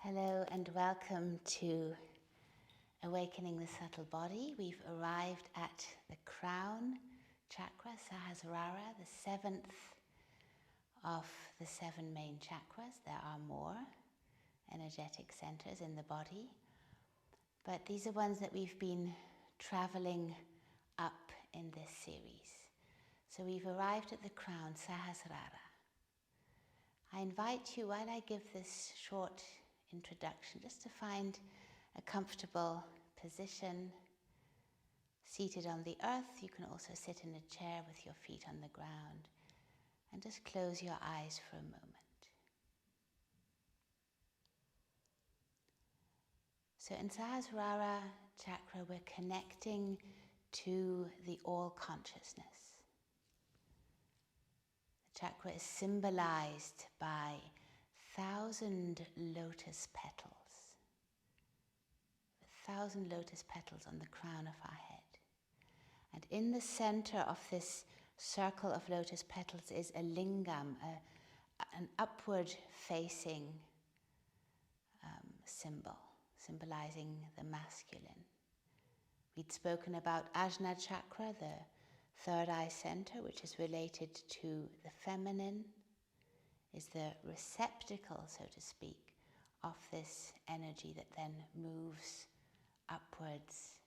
Hello and welcome to Awakening the Subtle Body. We've arrived at the crown chakra, Sahasrara, the seventh of the seven main chakras. There are more energetic centers in the body, but these are ones that we've been traveling up in this series. So we've arrived at the crown, Sahasrara. I invite you, while I give this short introduction, just to find a comfortable position, seated on the earth. You can also sit in a chair with your feet on the ground, and just close your eyes for a moment. So in Sahasrara chakra, we're connecting to the all consciousness. The chakra is symbolized by 1,000 lotus petals. 1,000 lotus petals on the crown of our head. And in the center of this circle of lotus petals is a lingam, an upward facing symbol, symbolizing the masculine. We'd spoken about Ajna chakra, the third eye center, which is related to the feminine, is the receptacle, so to speak, of this energy that then moves upwards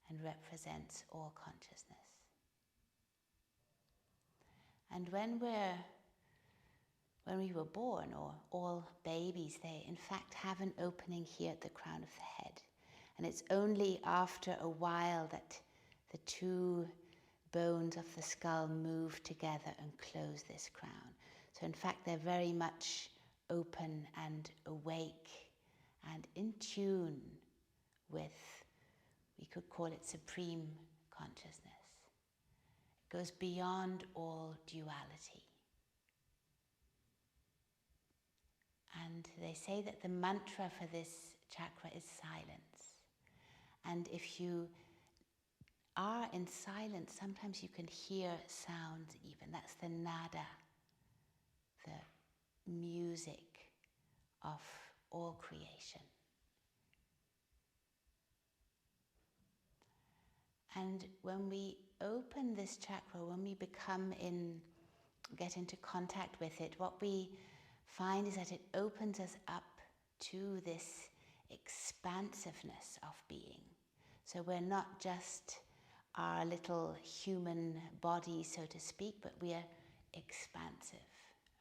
and represents all consciousness. And when we were born, or all babies, they in fact have an opening here at the crown of the head. And it's only after a while that the two bones of the skull move together and close this crown. So in fact, they're very much open and awake and in tune with, we could call it supreme consciousness. It goes beyond all duality. And they say that the mantra for this chakra is silence. And if you are in silence, sometimes you can hear sounds even. That's the nada, the music of all creation. And when we open this chakra, when we get into contact with it, what we find is that it opens us up to this expansiveness of being. So we're not just our little human body, so to speak, but we are expansive,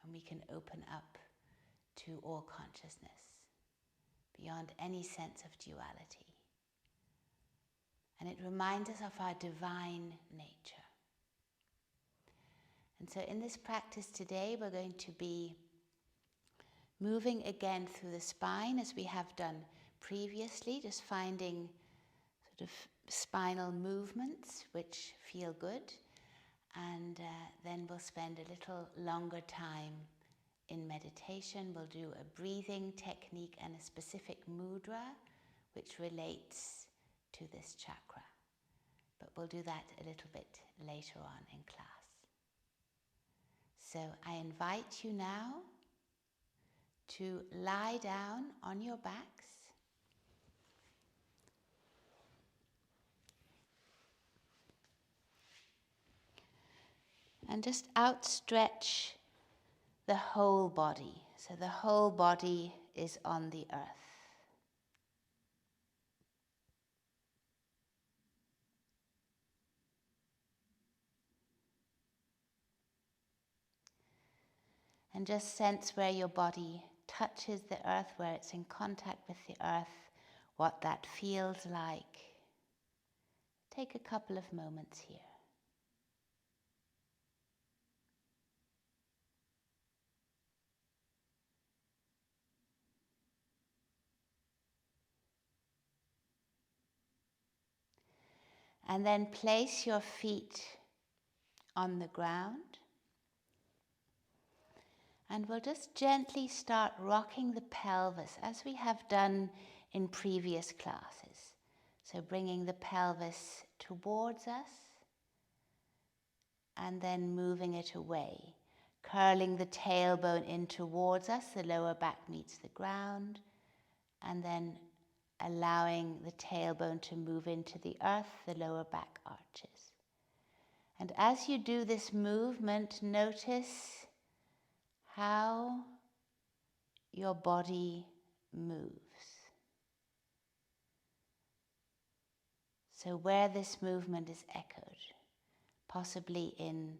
and we can open up to all consciousness beyond any sense of duality. And it reminds us of our divine nature. And so in this practice today, we're going to be moving again through the spine as we have done previously, just finding sort of spinal movements which feel good. And then we'll spend a little longer time in meditation. We'll do a breathing technique and a specific mudra which relates to this chakra. But we'll do that a little bit later on in class. So I invite you now to lie down on your backs. And just outstretch the whole body. So the whole body is on the earth. And just sense where your body touches the earth, where it's in contact with the earth, what that feels like. Take a couple of moments here. And then place your feet on the ground. And we'll just gently start rocking the pelvis as we have done in previous classes. So bringing the pelvis towards us and then moving it away. Curling the tailbone in towards us, the lower back meets the ground. and then allowing the tailbone to move into the earth, the lower back arches. And as you do this movement, notice how your body moves. So where this movement is echoed, possibly in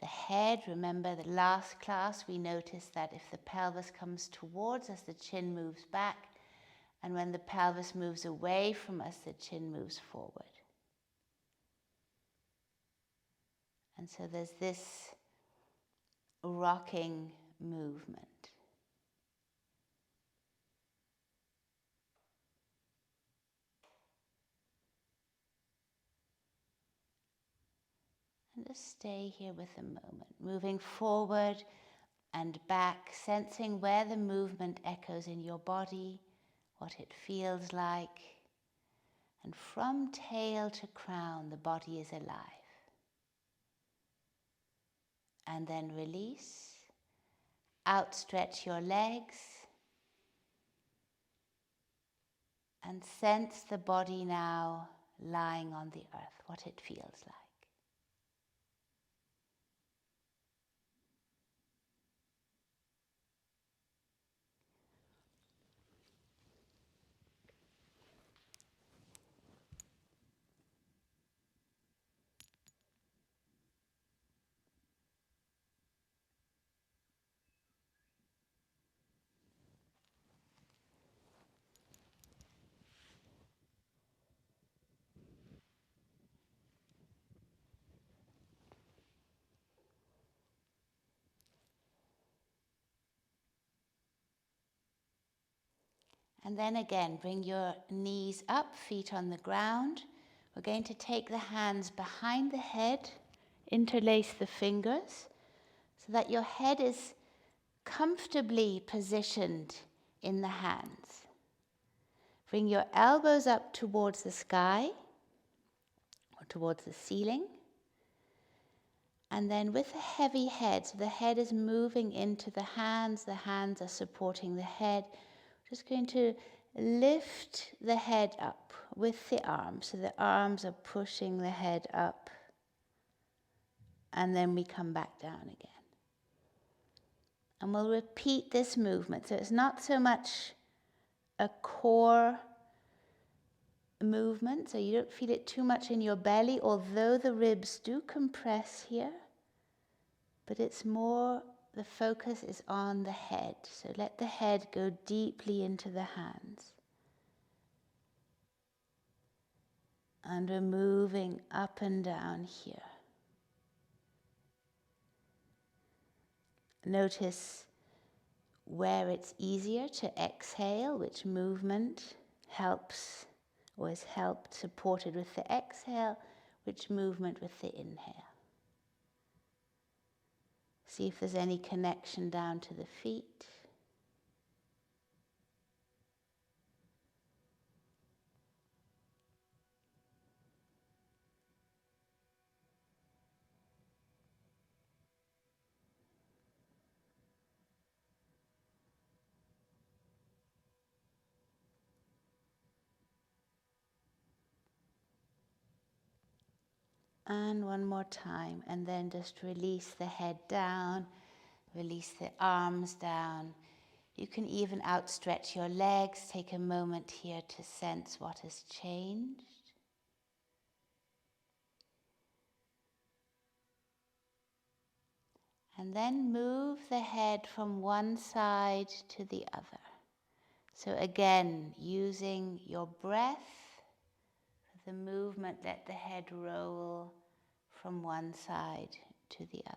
the head. Remember the last class we noticed that if the pelvis comes towards us, the chin moves back, and when the pelvis moves away from us, the chin moves forward. And so there's this rocking movement. And just stay here with the moment, moving forward and back, sensing where the movement echoes in your body, what it feels like. And from tail to crown, the body is alive. And then release. Outstretch your legs. And sense the body now lying on the earth, what it feels like. And then again, bring your knees up, feet on the ground. We're going to take the hands behind the head, interlace the fingers, so that your head is comfortably positioned in the hands. Bring your elbows up towards the sky, or towards the ceiling. And then with a heavy head, so the head is moving into the hands are supporting the head. Just going to lift the head up with the arms. So the arms are pushing the head up. And then we come back down again. And we'll repeat this movement. So it's not so much a core movement, so you don't feel it too much in your belly, although the ribs do compress here. But it's more, the focus is on the head. So let the head go deeply into the hands. And we're moving up and down here. Notice where it's easier to exhale, which movement helps or is helped, supported with the exhale, which movement with the inhale. See if there's any connection down to the feet. And one more time, and then just release the head down, release the arms down. You can even outstretch your legs. Take a moment here to sense what has changed. And then move the head from one side to the other. So again, using your breath for the movement, let the head roll from one side to the other.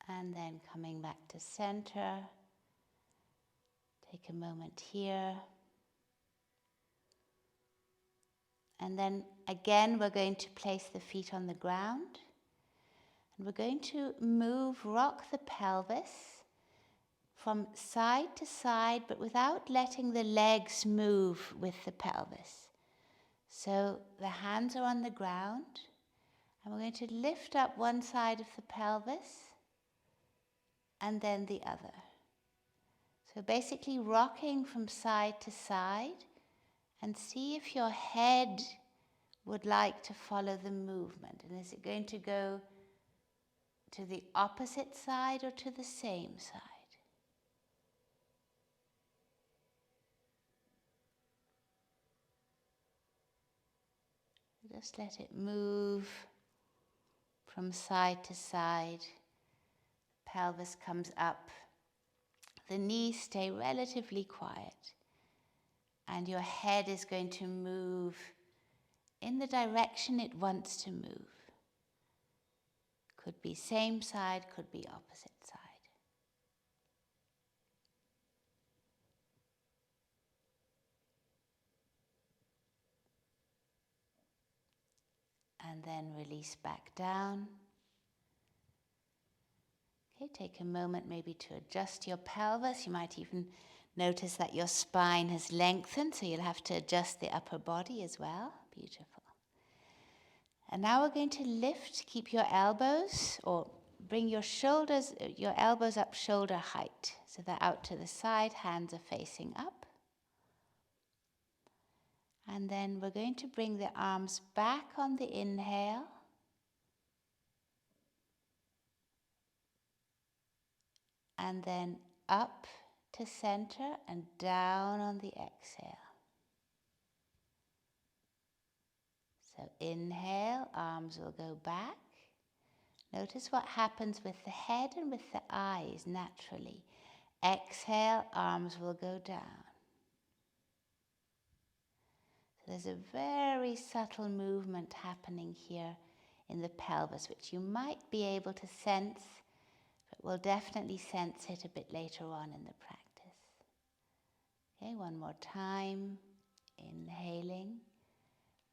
And then coming back to center. Take a moment here. And then again, we're going to place the feet on the ground. And we're going to rock the pelvis from side to side, but without letting the legs move with the pelvis. So the hands are on the ground, and we're going to lift up one side of the pelvis and then the other. So basically rocking from side to side, and see if your head would like to follow the movement. And is it going to go to the opposite side or to the same side? Just let it move from side to side. Pelvis comes up. The knees stay relatively quiet. And your head is going to move in the direction it wants to move. Could be same side, could be opposite side. And then release back down. Okay, take a moment maybe to adjust your pelvis. You might even notice that your spine has lengthened, so you'll have to adjust the upper body as well. Beautiful. And now we're going to lift, keep your elbows, or bring your elbows up shoulder height. So they're out to the side, hands are facing up. And then we're going to bring the arms back on the inhale. And then up to center and down on the exhale. So inhale, arms will go back. Notice what happens with the head and with the eyes naturally. Exhale, arms will go down. So there's a very subtle movement happening here in the pelvis, which you might be able to sense, but we'll definitely sense it a bit later on in the practice. Okay, one more time. Inhaling.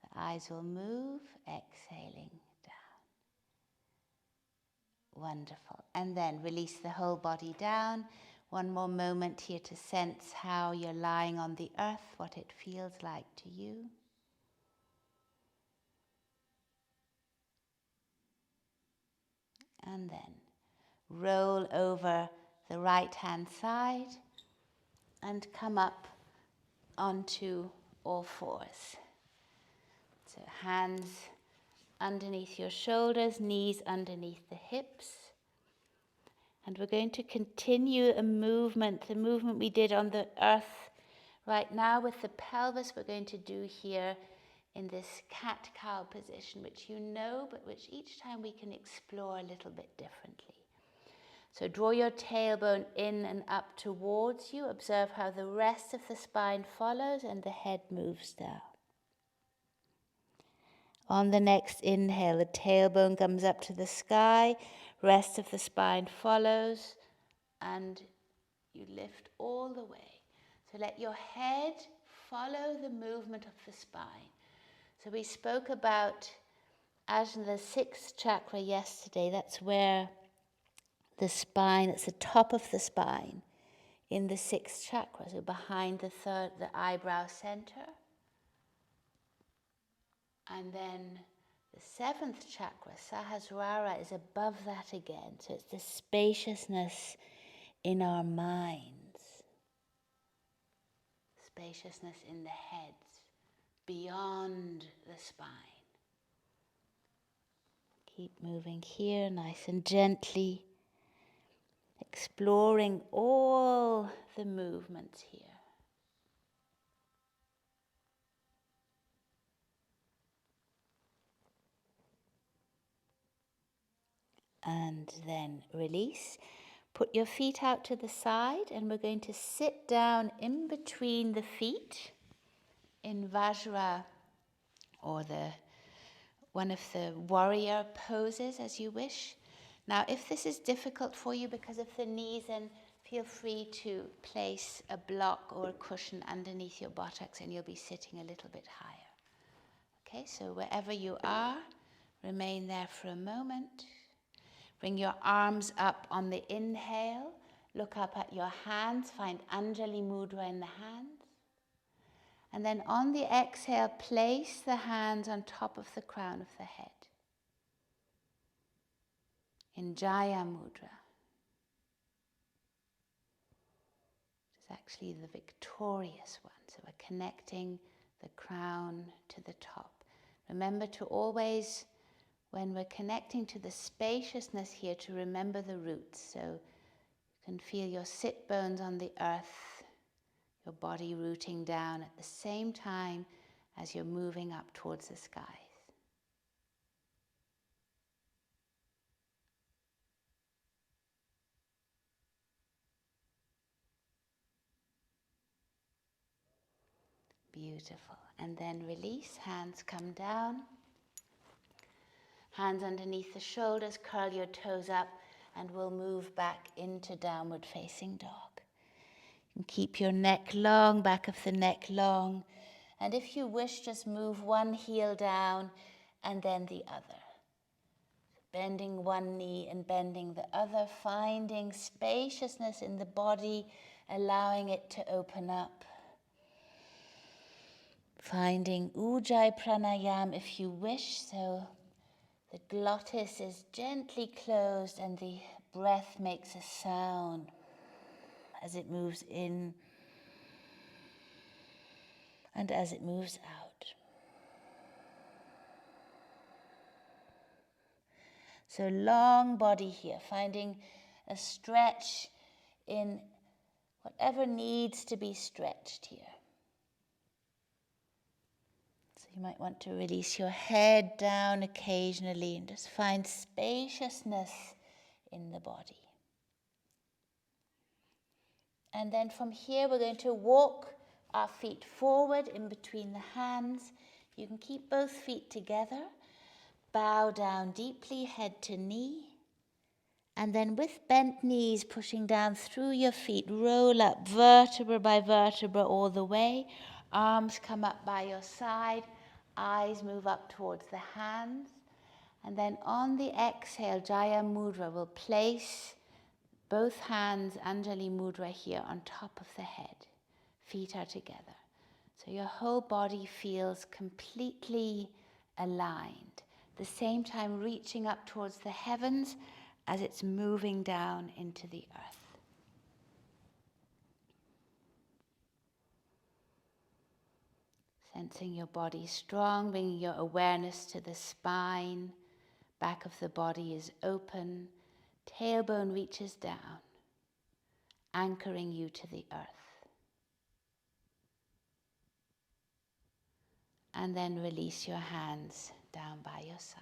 The eyes will move, exhaling down. Wonderful. And then release the whole body down. One more moment here to sense how you're lying on the earth, what it feels like to you. And then roll over the right hand side and come up onto all fours. So hands underneath your shoulders, knees underneath the hips. And we're going to continue the movement we did on the earth right now with the pelvis. We're going to do here in this cat-cow position, which you know, but which each time we can explore a little bit differently. So draw your tailbone in and up towards you. Observe how the rest of the spine follows and the head moves down. On the next inhale, the tailbone comes up to the sky, rest of the spine follows, and you lift all the way. So let your head follow the movement of the spine. So we spoke about Ajna, the sixth chakra yesterday. That's where the spine, it's the top of the spine in the sixth chakra, so behind the eyebrow center. And then the seventh chakra, Sahasrara, is above that again. So it's the spaciousness in our minds, spaciousness in the heads, beyond the spine. Keep moving here, nice and gently, exploring all the movements here. And then release. Put your feet out to the side, and we're going to sit down in between the feet in Vajra, or one of the warrior poses, as you wish. Now, if this is difficult for you because of the knees, then feel free to place a block or a cushion underneath your buttocks and you'll be sitting a little bit higher. Okay, so wherever you are, remain there for a moment. Bring your arms up on the inhale. Look up at your hands. Find Anjali Mudra in the hands. And then on the exhale, place the hands on top of the crown of the head. In Jaya Mudra. It's actually the victorious one. So we're connecting the crown to the top. Remember to always, when we're connecting to the spaciousness here, to remember the roots. So you can feel your sit bones on the earth, your body rooting down at the same time as you're moving up towards the skies. Beautiful. And then release, hands come down. Hands underneath the shoulders, curl your toes up, and we'll move back into downward facing dog. You can keep your neck long, back of the neck long. And if you wish, just move one heel down and then the other. Bending one knee and bending the other, finding spaciousness in the body, allowing it to open up. Finding Ujjayi Pranayam if you wish, so the glottis is gently closed and the breath makes a sound as it moves in and as it moves out. So long body here, finding a stretch in whatever needs to be stretched here. So you might want to release your head down occasionally and just find spaciousness in the body. And then from here we're going to walk our feet forward in between the hands. You can keep both feet together. Bow down deeply, head to knee. And then with bent knees pushing down through your feet, roll up vertebra by vertebra all the way. Arms come up by your side. Eyes move up towards the hands. And then on the exhale, Jaya Mudra will place both hands, Anjali Mudra here on top of the head. Feet are together. So your whole body feels completely aligned. At the same time reaching up towards the heavens as it's moving down into the earth. Sensing your body strong, bringing your awareness to the spine. Back of the body is open. Tailbone reaches down, anchoring you to the earth. And then release your hands down by your side.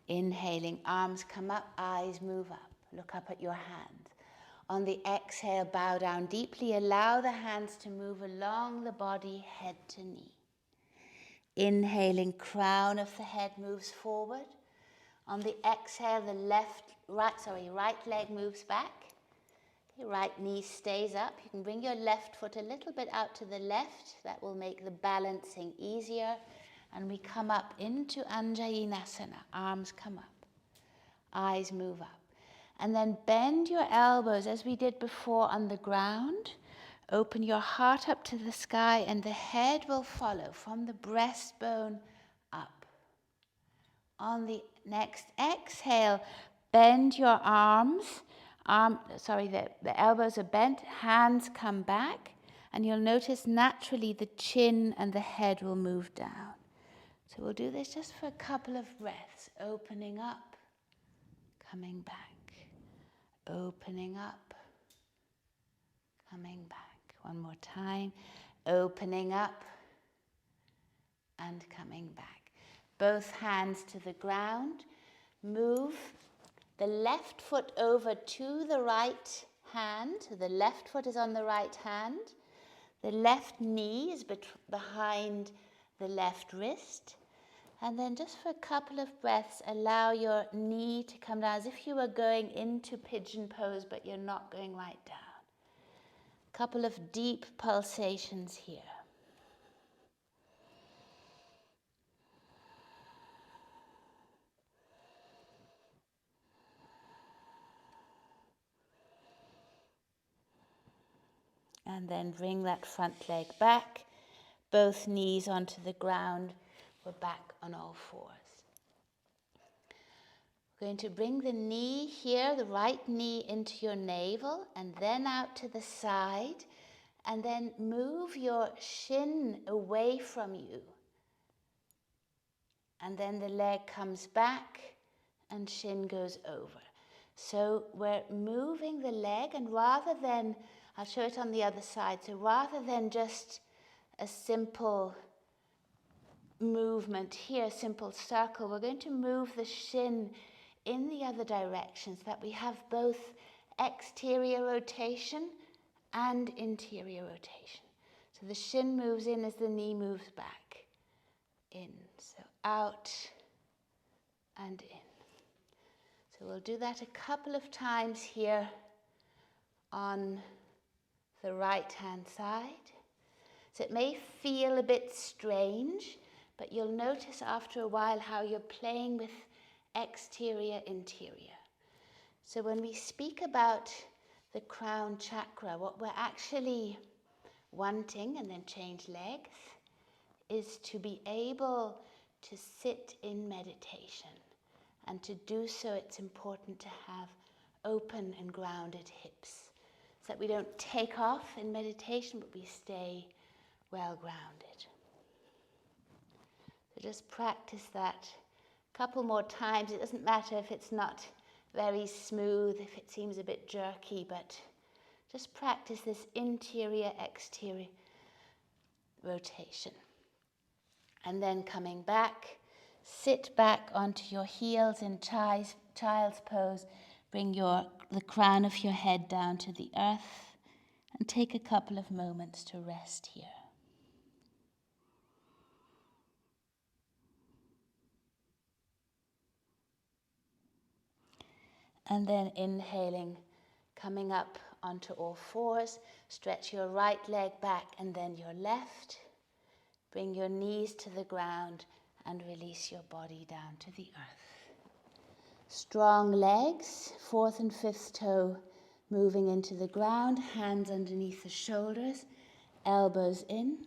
Inhaling, arms come up, eyes move up. Look up at your hands. On the exhale, bow down deeply. Allow the hands to move along the body, head to knee. Inhaling, crown of the head moves forward. On the exhale, the right leg moves back. Your right knee stays up. You can bring your left foot a little bit out to the left. That will make the balancing easier. And we come up into Anjayinasana. Arms come up. Eyes move up. And then bend your elbows as we did before on the ground. Open your heart up to the sky and the head will follow from the breastbone up. On the next exhale, bend your arms. The elbows are bent, hands come back, and you'll notice naturally the chin and the head will move down. So we'll do this just for a couple of breaths, opening up, coming back, opening up, coming back. One more time, opening up and coming back. Both hands to the ground, move the left foot over to the right hand. So the left foot is on the right hand. The left knee is behind the left wrist. And then just for a couple of breaths, allow your knee to come down as if you were going into pigeon pose, but you're not going right down. A couple of deep pulsations here. And then bring that front leg back, both knees onto the ground. We're back on all fours. We're going to bring the knee here, the right knee into your navel, and then out to the side, and then move your shin away from you. And then the leg comes back and shin goes over. So we're moving the leg, and rather than, I'll show it on the other side, so rather than just a simple movement here, simple circle, we're going to move the shin in the other direction so that we have both exterior rotation and interior rotation. So the shin moves in as the knee moves back. In, so out and in. So we'll do that a couple of times here on the right hand side. So it may feel a bit strange, but you'll notice after a while how you're playing with exterior, interior. So when we speak about the crown chakra, what we're actually wanting, and then change legs, is to be able to sit in meditation. And to do so, it's important to have open and grounded hips, so that we don't take off in meditation, but we stay well grounded. So just practice that a couple more times. It doesn't matter if it's not very smooth, if it seems a bit jerky, but just practice this interior, exterior rotation. And then coming back, sit back onto your heels in child's pose. Bring the crown of your head down to the earth and take a couple of moments to rest here. And then inhaling, coming up onto all fours. Stretch your right leg back and then your left. Bring your knees to the ground and release your body down to the earth. Strong legs, fourth and fifth toe moving into the ground, hands underneath the shoulders, elbows in.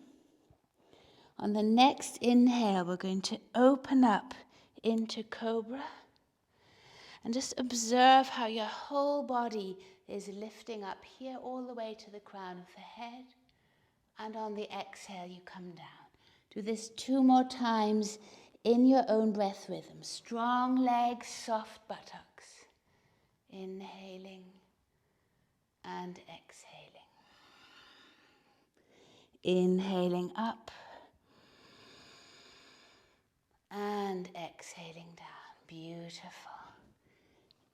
On the next inhale, we're going to open up into Cobra and just observe how your whole body is lifting up here all the way to the crown of the head. And on the exhale, you come down. Do this 2 more times in your own breath rhythm. Strong legs, soft buttocks. Inhaling and exhaling. Inhaling up and exhaling down. Beautiful.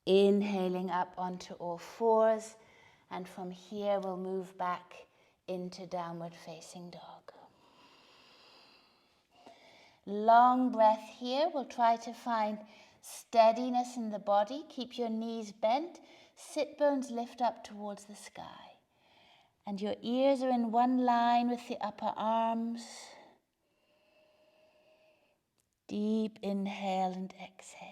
Inhaling up onto all fours, and from here we'll move back into downward facing dog. Long breath here. We'll try to find steadiness in the body. Keep your knees bent. Sit bones lift up towards the sky. And your ears are in one line with the upper arms. Deep inhale and exhale.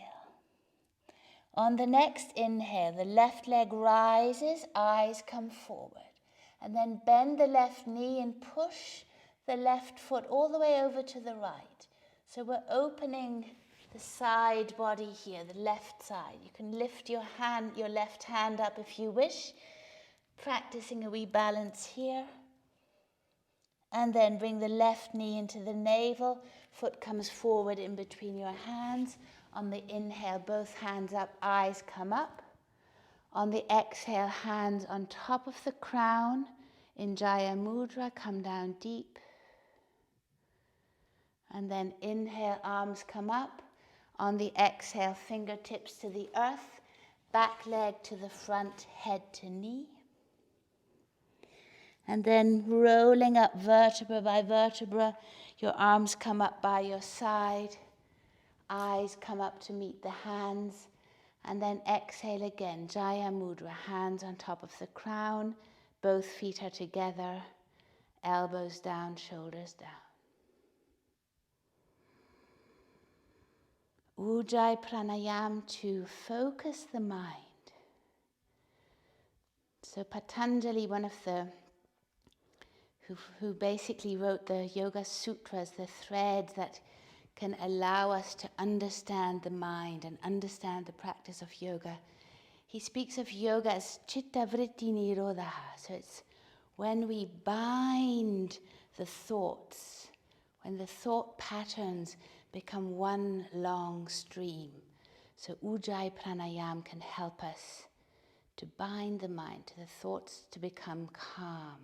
On the next inhale, the left leg rises, eyes come forward. And then bend the left knee and push the left foot all the way over to the right. So we're opening the side body here, the left side. You can lift your left hand up if you wish, practicing a wee balance here. And then bring the left knee into the navel, foot comes forward in between your hands. On the inhale, both hands up, eyes come up. On the exhale, hands on top of the crown. In Jaya Mudra, come down deep. And then inhale, arms come up. On the exhale, fingertips to the earth. Back leg to the front, head to knee. And then rolling up vertebra by vertebra, your arms come up by your side. Eyes come up to meet the hands. And then exhale again, Jaya Mudra, hands on top of the crown. Both feet are together. Elbows down, shoulders down. Ujjayi Pranayam to focus the mind. So Patanjali, one of the, who basically wrote the Yoga Sutras, the threads that can allow us to understand the mind and understand the practice of yoga. He speaks of yoga as chitta vritti nirodha. So it's when we bind the thoughts, when the thought patterns become one long stream. So Ujjayi Pranayam can help us to bind the mind, to the thoughts to become calm.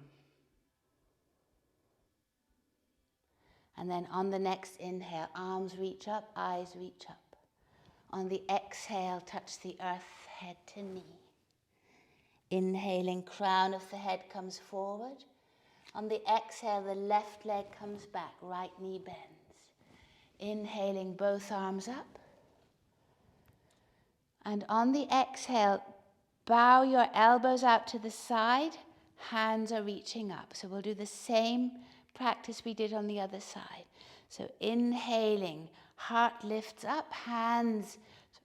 And then on the next inhale, arms reach up, eyes reach up. On the exhale, touch the earth, head to knee. Inhaling, crown of the head comes forward. On the exhale, the left leg comes back, right knee bends. Inhaling, both arms up. And on the exhale, bow your elbows out to the side, hands are reaching up. So we'll do the same practice we did on the other side. So inhaling, heart lifts up, hands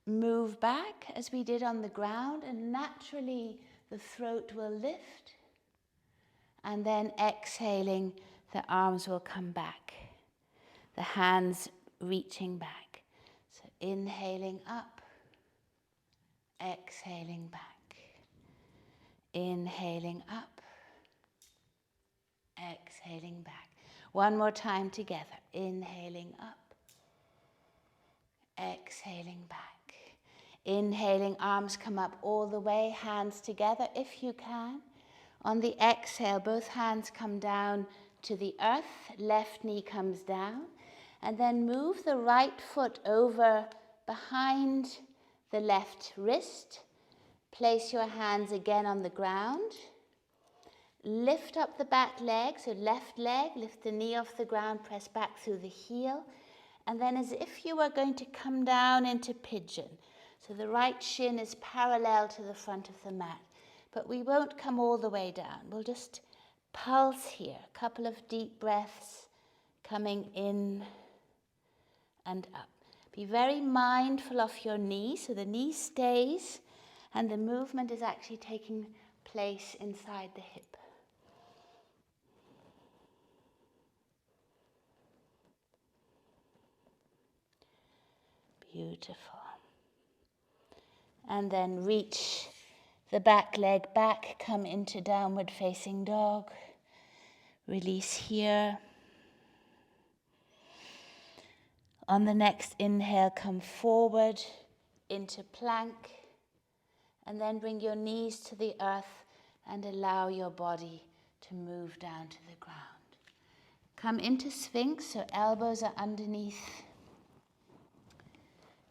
move back as we did on the ground, and naturally the throat will lift. And then exhaling, the arms will come back, the hands reaching back. So inhaling up, exhaling back. Inhaling up, exhaling back. One more time together. Inhaling up, exhaling back. Inhaling, arms come up all the way, hands together if you can. On the exhale, both hands come down to the earth, left knee comes down, and then move the right foot over behind the left wrist. Place your hands again on the ground. Lift up the back leg, so left leg, lift the knee off the ground, press back through the heel. And then as if you were going to come down into pigeon. So the right shin is parallel to the front of the mat. But we won't come all the way down. We'll just pulse here. A couple of deep breaths coming in and up. Be very mindful of your knee, so the knee stays and the movement is actually taking place inside the hip. Beautiful. And then reach the back leg back, come into downward facing dog. Release here. On the next inhale, come forward into plank. And then bring your knees to the earth and allow your body to move down to the ground. Come into Sphinx, so elbows are underneath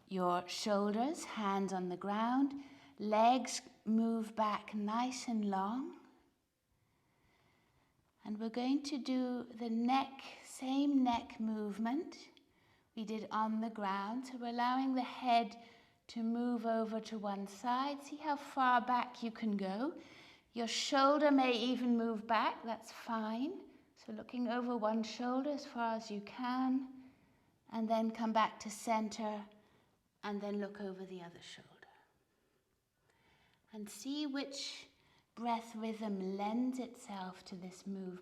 your shoulders, hands on the ground. Legs move back nice and long. And we're going to do the neck, same neck movement we did on the ground. So we're allowing the head to move over to one side. See how far back you can go. Your shoulder may even move back, that's fine. So looking over one shoulder as far as you can, and then come back to center, and then look over the other shoulder. And see which breath rhythm lends itself to this movement.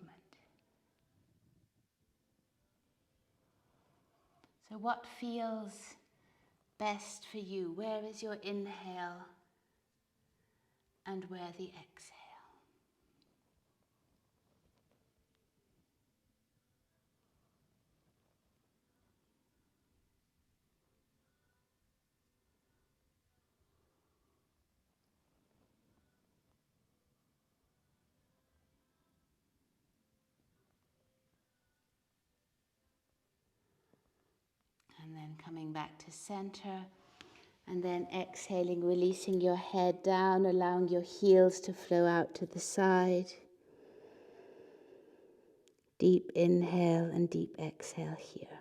So what feels best for you? Where is your inhale and where the exhale? And then coming back to center, and then exhaling, releasing your head down, allowing your heels to flow out to the side. Deep inhale and deep exhale here.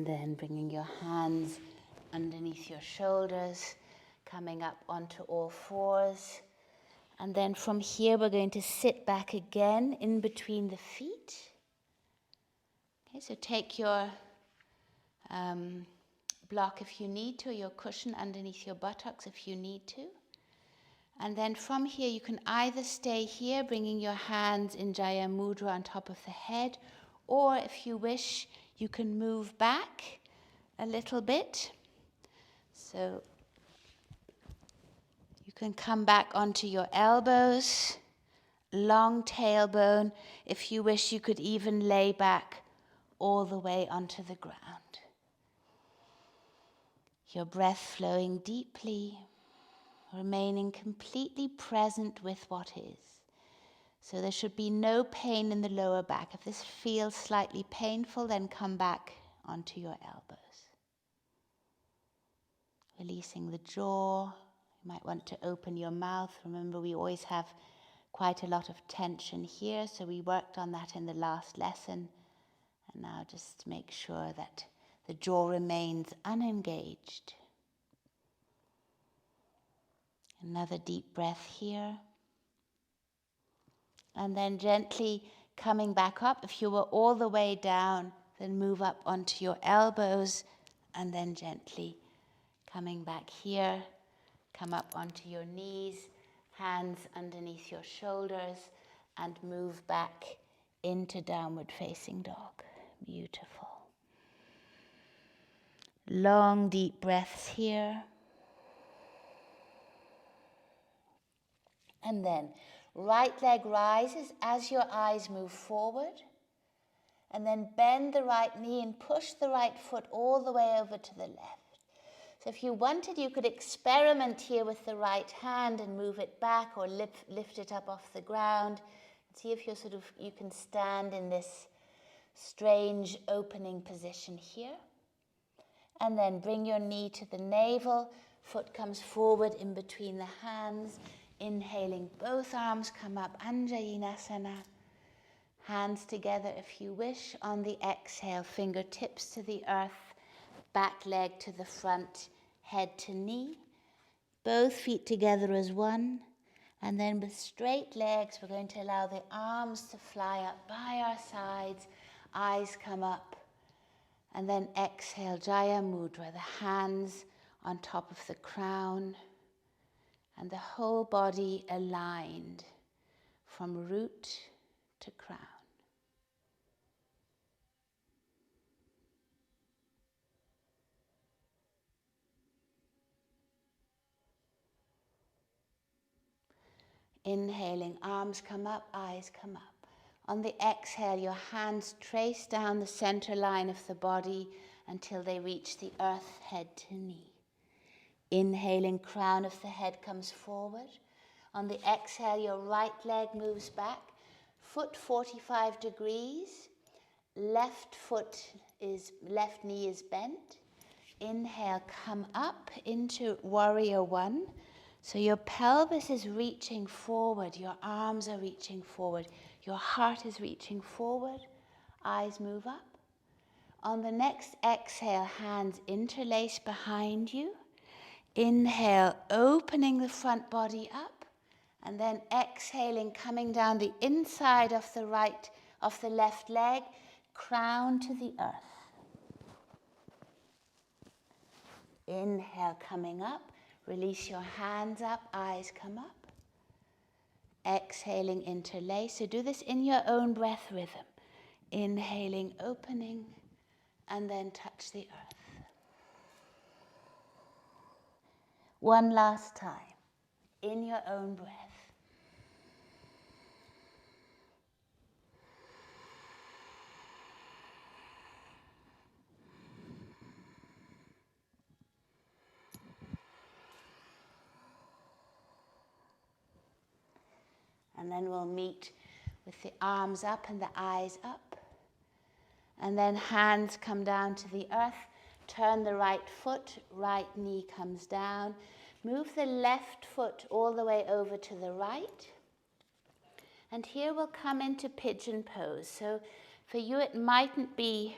And then bringing your hands underneath your shoulders, coming up onto all fours. And then from here, we're going to sit back again in between the feet. Okay, so take your block if you need to, or your cushion underneath your buttocks if you need to. And then from here, you can either stay here, bringing your hands in Jaya Mudra on top of the head, or if you wish, you can move back a little bit. So you can come back onto your elbows, long tailbone. If you wish, you could even lay back all the way onto the ground. Your breath flowing deeply, remaining completely present with what is. So there should be no pain in the lower back. If this feels slightly painful, then come back onto your elbows. Releasing the jaw. You might want to open your mouth. Remember, we always have quite a lot of tension here, so we worked on that in the last lesson. And now just make sure that the jaw remains unengaged. Another deep breath here. And then gently coming back up. If you were all the way down, then move up onto your elbows, and then gently coming back here. Come up onto your knees, hands underneath your shoulders, and move back into downward facing dog. Beautiful. Long, deep breaths here. And then right leg rises as your eyes move forward. And then bend the right knee and push the right foot all the way over to the left. So if you wanted, you could experiment here with the right hand and move it back or lift it up off the ground. See if you can stand in this strange opening position here. And then bring your knee to the navel. Foot comes forward in between the hands. Inhaling, both arms come up, Anjayinasana. Hands together if you wish. On the exhale, fingertips to the earth, back leg to the front, head to knee. Both feet together as one. And then with straight legs, we're going to allow the arms to fly up by our sides. Eyes come up. And then exhale, Jaya Mudra, the hands on top of the crown. And the whole body aligned from root to crown. Inhaling, arms come up, eyes come up. On the exhale, your hands trace down the center line of the body until they reach the earth, head to knee. Inhaling, crown of the head comes forward. On the exhale, your right leg moves back. Foot 45 degrees. Left knee is bent. Inhale, come up into warrior one. So your pelvis is reaching forward, your arms are reaching forward, your heart is reaching forward, eyes move up. On the next exhale, hands interlace behind you. Inhale, opening the front body up, and then exhaling, coming down the inside of the left leg, crown to the earth. Inhale, coming up. Release your hands up, eyes come up. Exhaling, interlace. So do this in your own breath rhythm. Inhaling, opening, and then touch the earth. One last time, in your own breath. And then we'll meet with the arms up and the eyes up. And then hands come down to the earth. Turn the right foot, right knee comes down. Move the left foot all the way over to the right. And here we'll come into Pigeon Pose. So for you, it mightn't be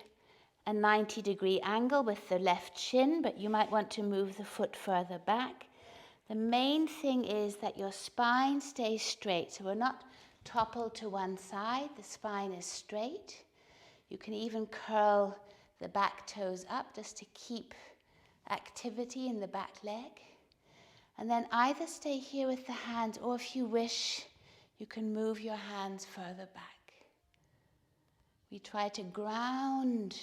a 90-degree angle with the left shin, but you might want to move the foot further back. The main thing is that your spine stays straight, so we're not toppled to one side. The spine is straight. You can even curl the back toes up just to keep activity in the back leg. And then either stay here with the hands, or if you wish, you can move your hands further back. We try to ground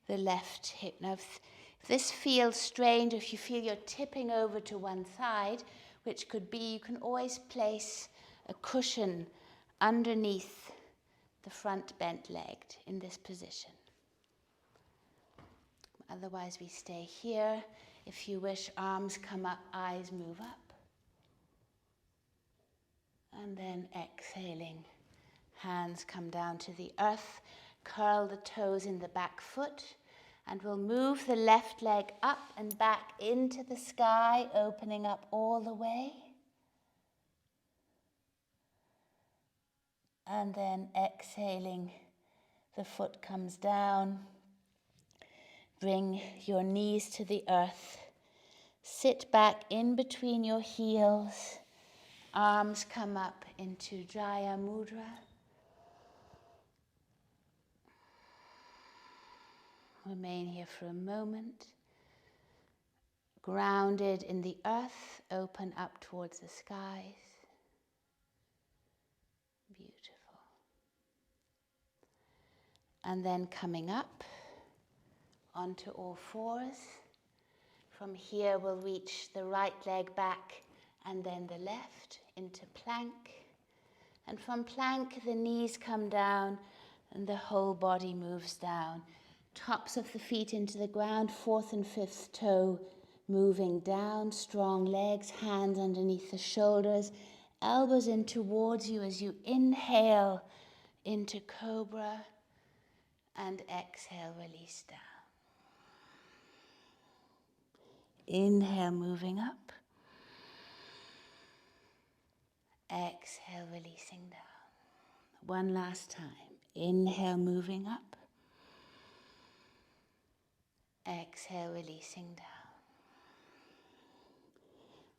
the left hip. Now, if this feels strange, if you feel you're tipping over to one side, which could be, you can always place a cushion underneath the front bent leg in this position. Otherwise, we stay here. If you wish, arms come up, eyes move up. And then exhaling, hands come down to the earth. Curl the toes in the back foot. And we'll move the left leg up and back into the sky, opening up all the way. And then exhaling, the foot comes down. Bring your knees to the earth. Sit back in between your heels. Arms come up into Jaya Mudra. Remain here for a moment. Grounded in the earth, open up towards the skies. Beautiful. And then coming up onto all fours. From here we'll reach the right leg back and then the left into plank. And from plank the knees come down and the whole body moves down. Tops of the feet into the ground, fourth and fifth toe moving down, strong legs, hands underneath the shoulders, elbows in towards you as you inhale into Cobra and exhale, release down. Inhale, moving up. Exhale, releasing down. One last time. Inhale, moving up. Exhale, releasing down.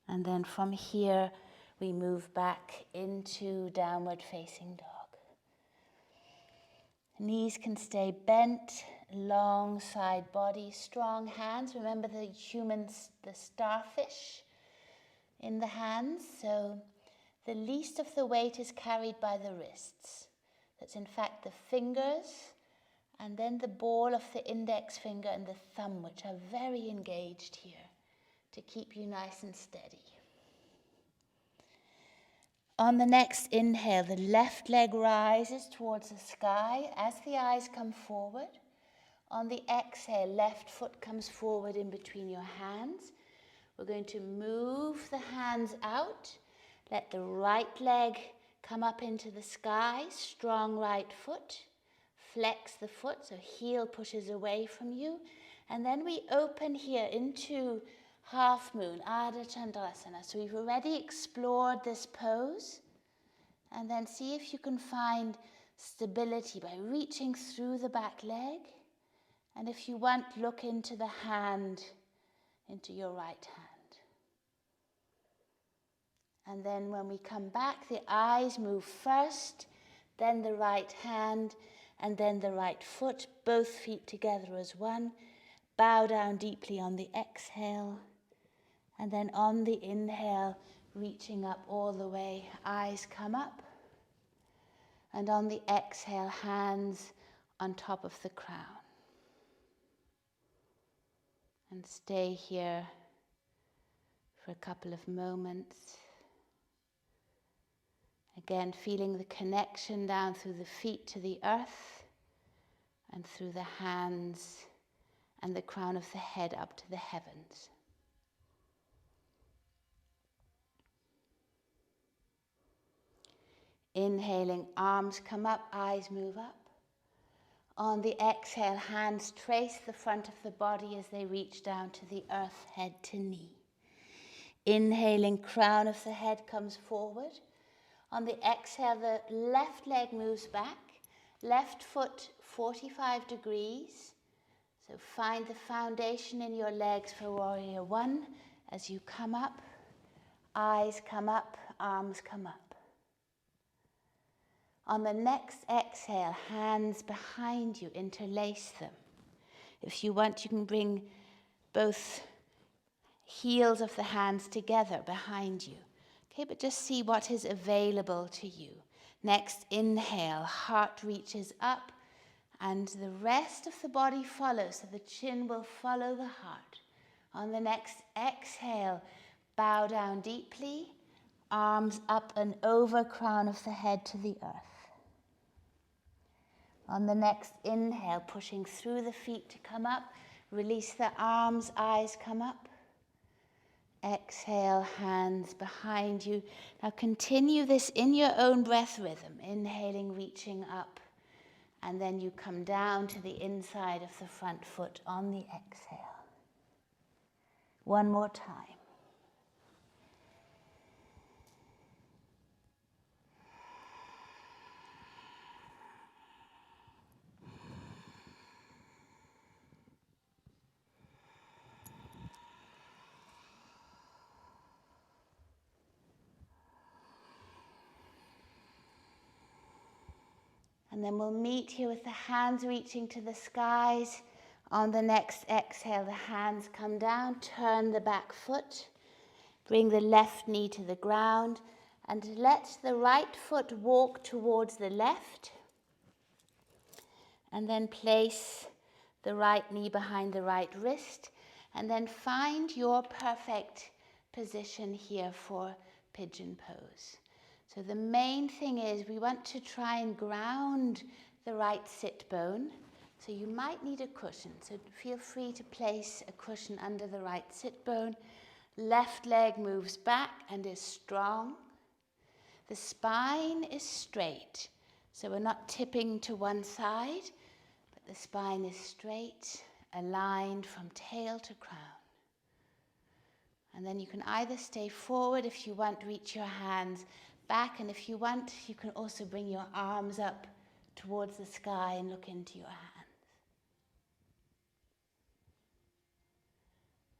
And then from here, we move back into downward facing dog. Knees can stay bent, long side body, strong hands. Remember the starfish in the hands. So the least of the weight is carried by the wrists. That's in fact the fingers, and then the ball of the index finger and the thumb, which are very engaged here to keep you nice and steady. On the next inhale, the left leg rises towards the sky as the eyes come forward. On the exhale, left foot comes forward in between your hands. We're going to move the hands out. Let the right leg come up into the sky, strong right foot. Flex the foot, so heel pushes away from you. And then we open here into half moon, Ardha Chandalasana. So we've already explored this pose. And then see if you can find stability by reaching through the back leg. And if you want, look into the hand, into your right hand. And then when we come back, the eyes move first, then the right hand, and then the right foot, both feet together as one. Bow down deeply on the exhale. And then on the inhale, reaching up all the way, eyes come up. And on the exhale, hands on top of the crown. And stay here for a couple of moments. Again, feeling the connection down through the feet to the earth and through the hands and the crown of the head up to the heavens. Inhaling, arms come up, eyes move up. On the exhale, hands trace the front of the body as they reach down to the earth, head to knee. Inhaling, crown of the head comes forward. On the exhale, the left leg moves back, left foot 45 degrees, So find the foundation in your legs for warrior one as you come up. Eyes come up, arms come up. On the next exhale, hands behind you, interlace them. If you want, you can bring both heels of the hands together behind you. Okay, but just see what is available to you. Next inhale, heart reaches up and the rest of the body follows, so the chin will follow the heart. On the next exhale, bow down deeply, arms up and over, crown of the head to the earth. On the next inhale, pushing through the feet to come up, release the arms, eyes come up. Exhale, hands behind you. Now continue this in your own breath rhythm, inhaling, reaching up, and then you come down to the inside of the front foot on the exhale. One more time. And then we'll meet here with the hands reaching to the skies. On the next exhale, the hands come down, turn the back foot, bring the left knee to the ground, and let the right foot walk towards the left. And then place the right knee behind the right wrist, and then find your perfect position here for Pigeon Pose. So the main thing is we want to try and ground the right sit bone. So you might need a cushion. So feel free to place a cushion under the right sit bone. Left leg moves back and is strong. The spine is straight. So we're not tipping to one side, but the spine is straight, aligned from tail to crown. And then you can either stay forward if you want, reach your hands back, and if you want, you can also bring your arms up towards the sky and look into your hands.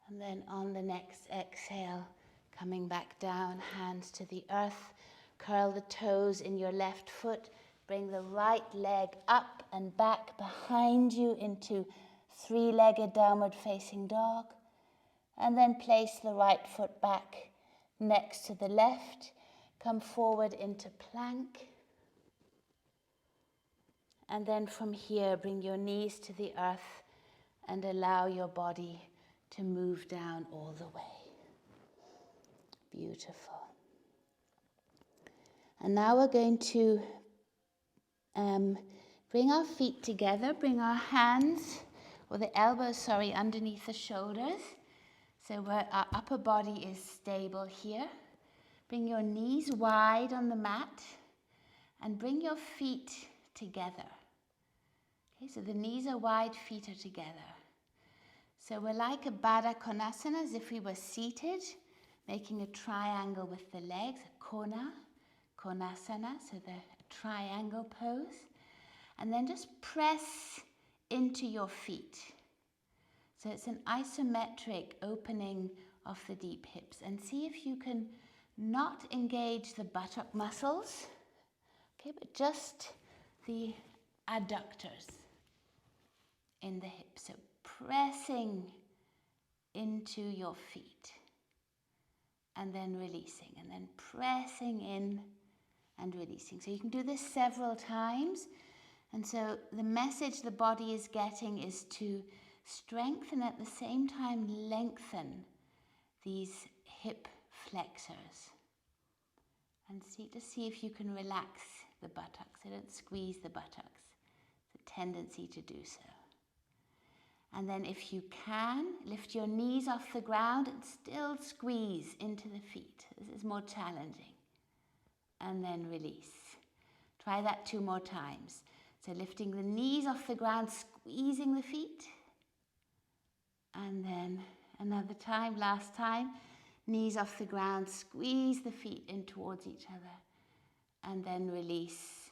And then on the next exhale, coming back down, hands to the earth, curl the toes in your left foot, bring the right leg up and back behind you into three-legged downward facing dog, and then place the right foot back next to the left. Come forward into plank. And then from here, bring your knees to the earth and allow your body to move down all the way. Beautiful. And now we're going to bring our feet together, bring our hands, or the elbows, underneath the shoulders. So our upper body is stable here. Bring your knees wide on the mat and bring your feet together. Okay, so the knees are wide, feet are together. So we're like a Baddha Konasana, as if we were seated, making a triangle with the legs, a Kona, Konasana, so the triangle pose. And then just press into your feet. So it's an isometric opening of the deep hips. And see if you can not engage the buttock muscles, okay, but just the adductors in the hips. So pressing into your feet and then releasing, and then pressing in and releasing. So you can do this several times. And so the message the body is getting is to strengthen, at the same time lengthen these hip flexors. And see if you can relax the buttocks. So don't squeeze the buttocks. It's a tendency to do so. And then if you can, lift your knees off the ground and still squeeze into the feet. This is more challenging. And then release. Try that 2 more times. So lifting the knees off the ground, squeezing the feet. And then another time, last time. Knees off the ground, squeeze the feet in towards each other. And then release.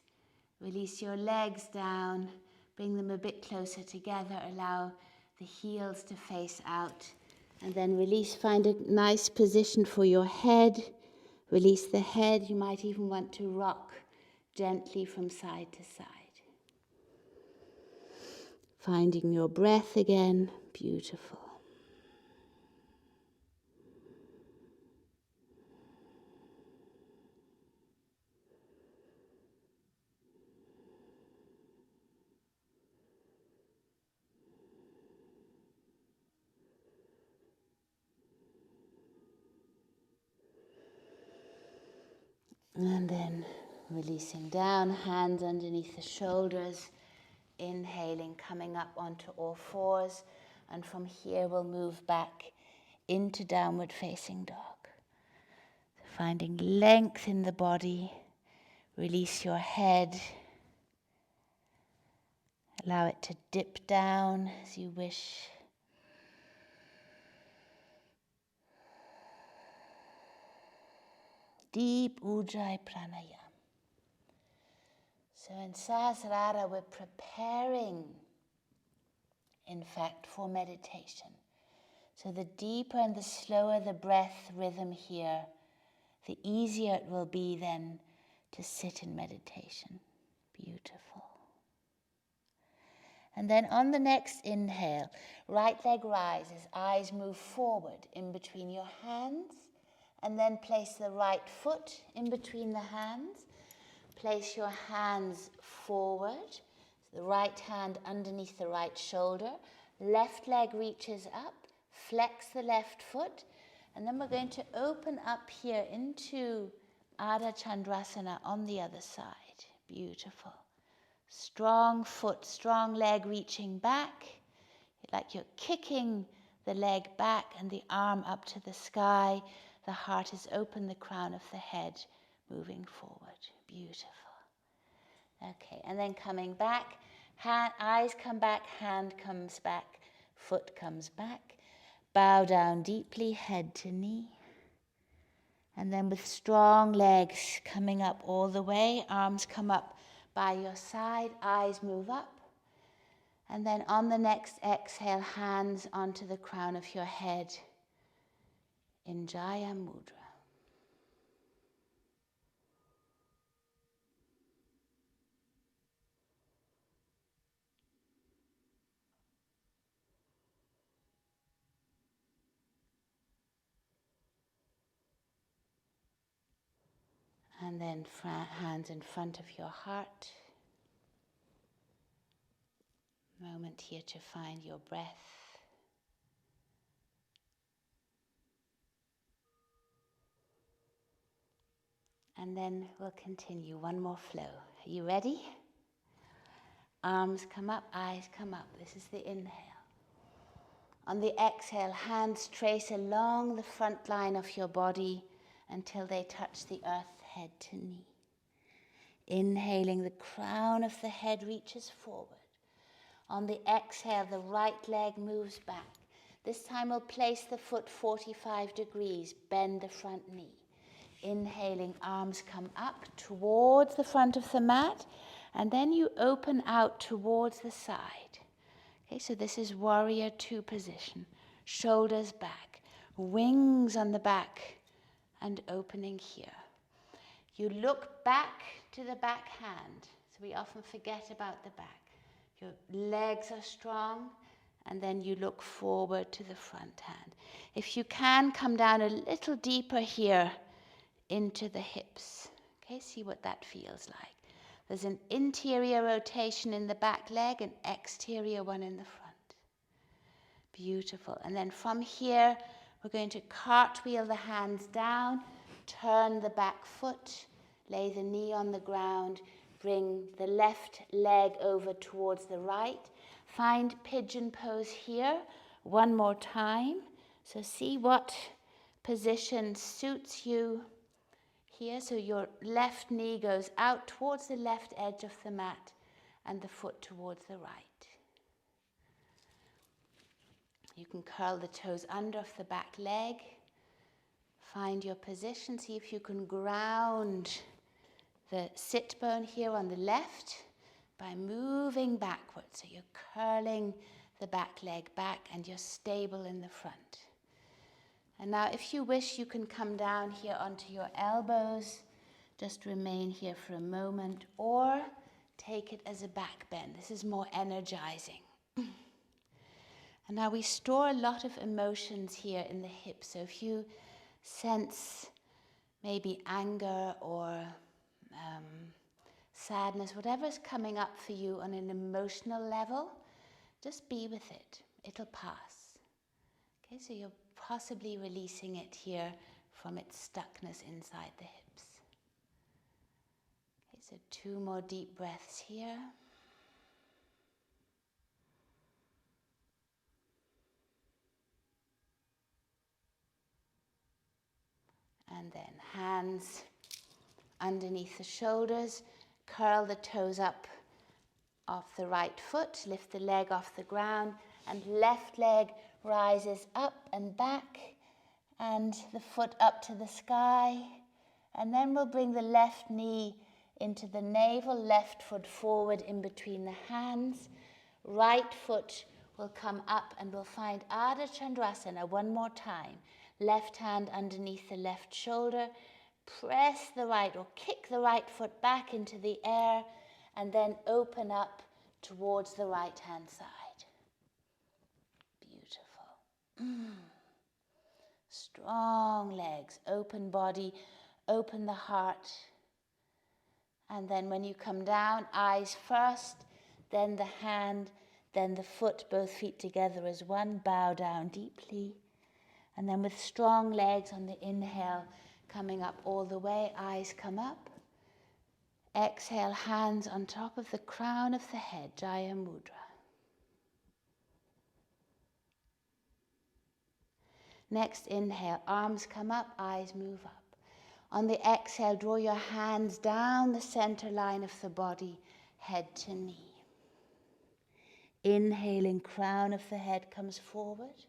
Release your legs down, bring them a bit closer together. Allow the heels to face out. And then release, find a nice position for your head. Release the head. You might even want to rock gently from side to side. Finding your breath again. Beautiful. And then releasing down, hands underneath the shoulders. Inhaling, coming up onto all fours. And from here we'll move back into downward facing dog. So finding length in the body. Release your head. Allow it to dip down as you wish. Deep Ujjayi Pranayam. So in Sahasrara we're preparing, in fact, for meditation. So the deeper and the slower the breath rhythm here, the easier it will be then to sit in meditation. Beautiful. And then on the next inhale, right leg rises, eyes move forward in between your hands, and then place the right foot in between the hands. Place your hands forward, the right hand underneath the right shoulder, left leg reaches up, flex the left foot, and then we're going to open up here into Ardha Chandrasana on the other side. Beautiful. Strong foot, strong leg reaching back, like you're kicking the leg back and the arm up to the sky. The heart is open, the crown of the head moving forward. Beautiful. Okay, and then coming back, eyes come back, hand comes back, foot comes back. Bow down deeply, head to knee. And then with strong legs coming up all the way, arms come up by your side, eyes move up. And then on the next exhale, hands onto the crown of your head in Jaya Mudra. And then hands in front of your heart. Moment here to find your breath. And then we'll continue one more flow. Are you ready? Arms come up, eyes come up. This is the inhale. On the exhale, hands trace along the front line of your body until they touch the earth, head to knee. Inhaling, the crown of the head reaches forward. On the exhale, the right leg moves back. This time we'll place the foot 45 degrees, bend the front knee. Inhaling, arms come up towards the front of the mat, and then you open out towards the side. Okay, so this is warrior two position. Shoulders back, wings on the back, and opening here. You look back to the back hand. So we often forget about the back. Your legs are strong, and then you look forward to the front hand. If you can, come down a little deeper here into the hips. Okay, see what that feels like. There's an interior rotation in the back leg, an exterior one in the front. Beautiful. And then from here, we're going to cartwheel the hands down, turn the back foot, lay the knee on the ground, bring the left leg over towards the right. Find pigeon pose here one more time. So see what position suits you here. So your left knee goes out towards the left edge of the mat and the foot towards the right. You can curl the toes under of the back leg. Find your position. See if you can ground the sit bone here on the left by moving backwards. So you're curling the back leg back, and you're stable in the front. And now if you wish, you can come down here onto your elbows. Just remain here for a moment, or take it as a back bend. This is more energizing. And now we store a lot of emotions here in the hips. So if you sense maybe anger or sadness, whatever's coming up for you on an emotional level, just be with it. It'll pass. Okay, so you're possibly releasing it here from its stuckness inside the hips. Okay, so 2 more deep breaths here. And then hands underneath the shoulders, curl the toes up off the right foot, lift the leg off the ground, and left leg rises up and back, and the foot up to the sky. And then we'll bring the left knee into the navel, left foot forward in between the hands. Right foot will come up, and we'll find Ardha Chandrasana one more time. Left hand underneath the left shoulder. Press the right or kick the right foot back into the air, and then open up towards the right hand side. Beautiful. Strong legs, open body, open the heart. And then when you come down, eyes first, then the hand, then the foot, both feet together as one. Bow down deeply. And then with strong legs on the inhale, coming up all the way, eyes come up. Exhale, hands on top of the crown of the head, Jaya Mudra. Next inhale, arms come up, eyes move up. On the exhale, draw your hands down the center line of the body, head to knee. Inhaling, crown of the head comes forward.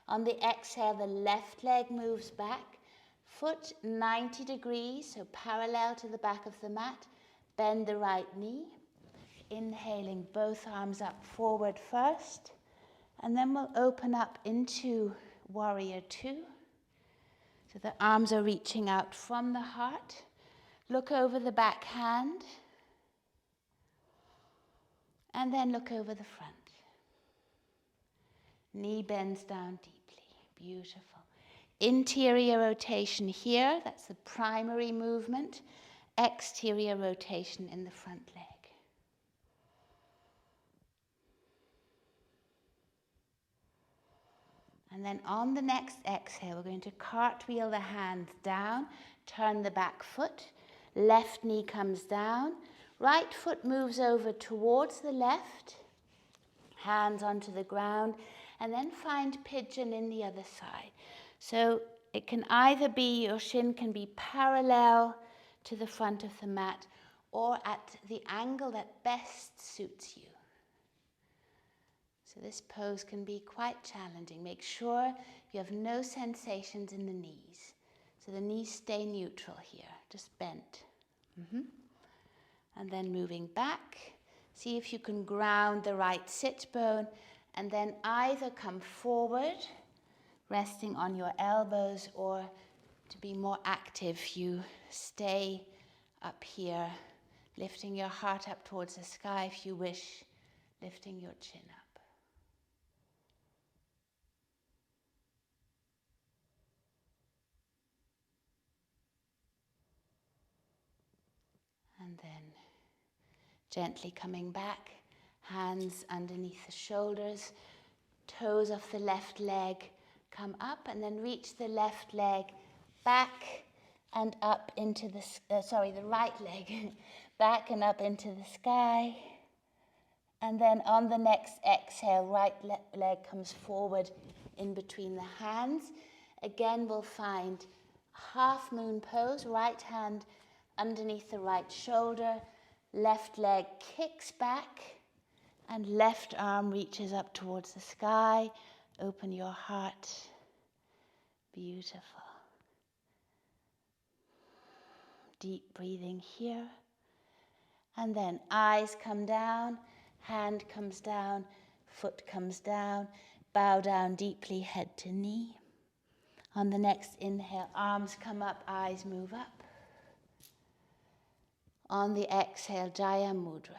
On the exhale, the left leg moves back. Foot 90 degrees, so parallel to the back of the mat. Bend the right knee. Inhaling, both arms up forward first. And then we'll open up into Warrior Two. So the arms are reaching out from the heart. Look over the back hand. And then look over the front. Knee bends down deeply. Beautiful. Interior rotation here, that's the primary movement. Exterior rotation in the front leg. And then on the next exhale, we're going to cartwheel the hands down, turn the back foot, left knee comes down, right foot moves over towards the left, hands onto the ground, and then find pigeon in the other side. So it can either be, your shin can be parallel to the front of the mat or at the angle that best suits you. So this pose can be quite challenging. Make sure you have no sensations in the knees. So the knees stay neutral here, just bent. And then moving back, see if you can ground the right sit bone, and then either come forward, resting on your elbows, or to be more active, you stay up here, lifting your heart up towards the sky if you wish, lifting your chin up. And then gently coming back, hands underneath the shoulders, toes of the left leg come up, and then reach the left leg back and up into the, the right leg back and up into the sky. And then on the next exhale, right leg comes forward in between the hands. Again, we'll find half moon pose, right hand underneath the right shoulder, left leg kicks back, and left arm reaches up towards the sky. Open your heart. Beautiful. Deep breathing here. And then eyes come down, hand comes down, Foot comes down, bow down deeply, head to knee. On the next inhale, arms come up, eyes move up. On the exhale, Jaya Mudra.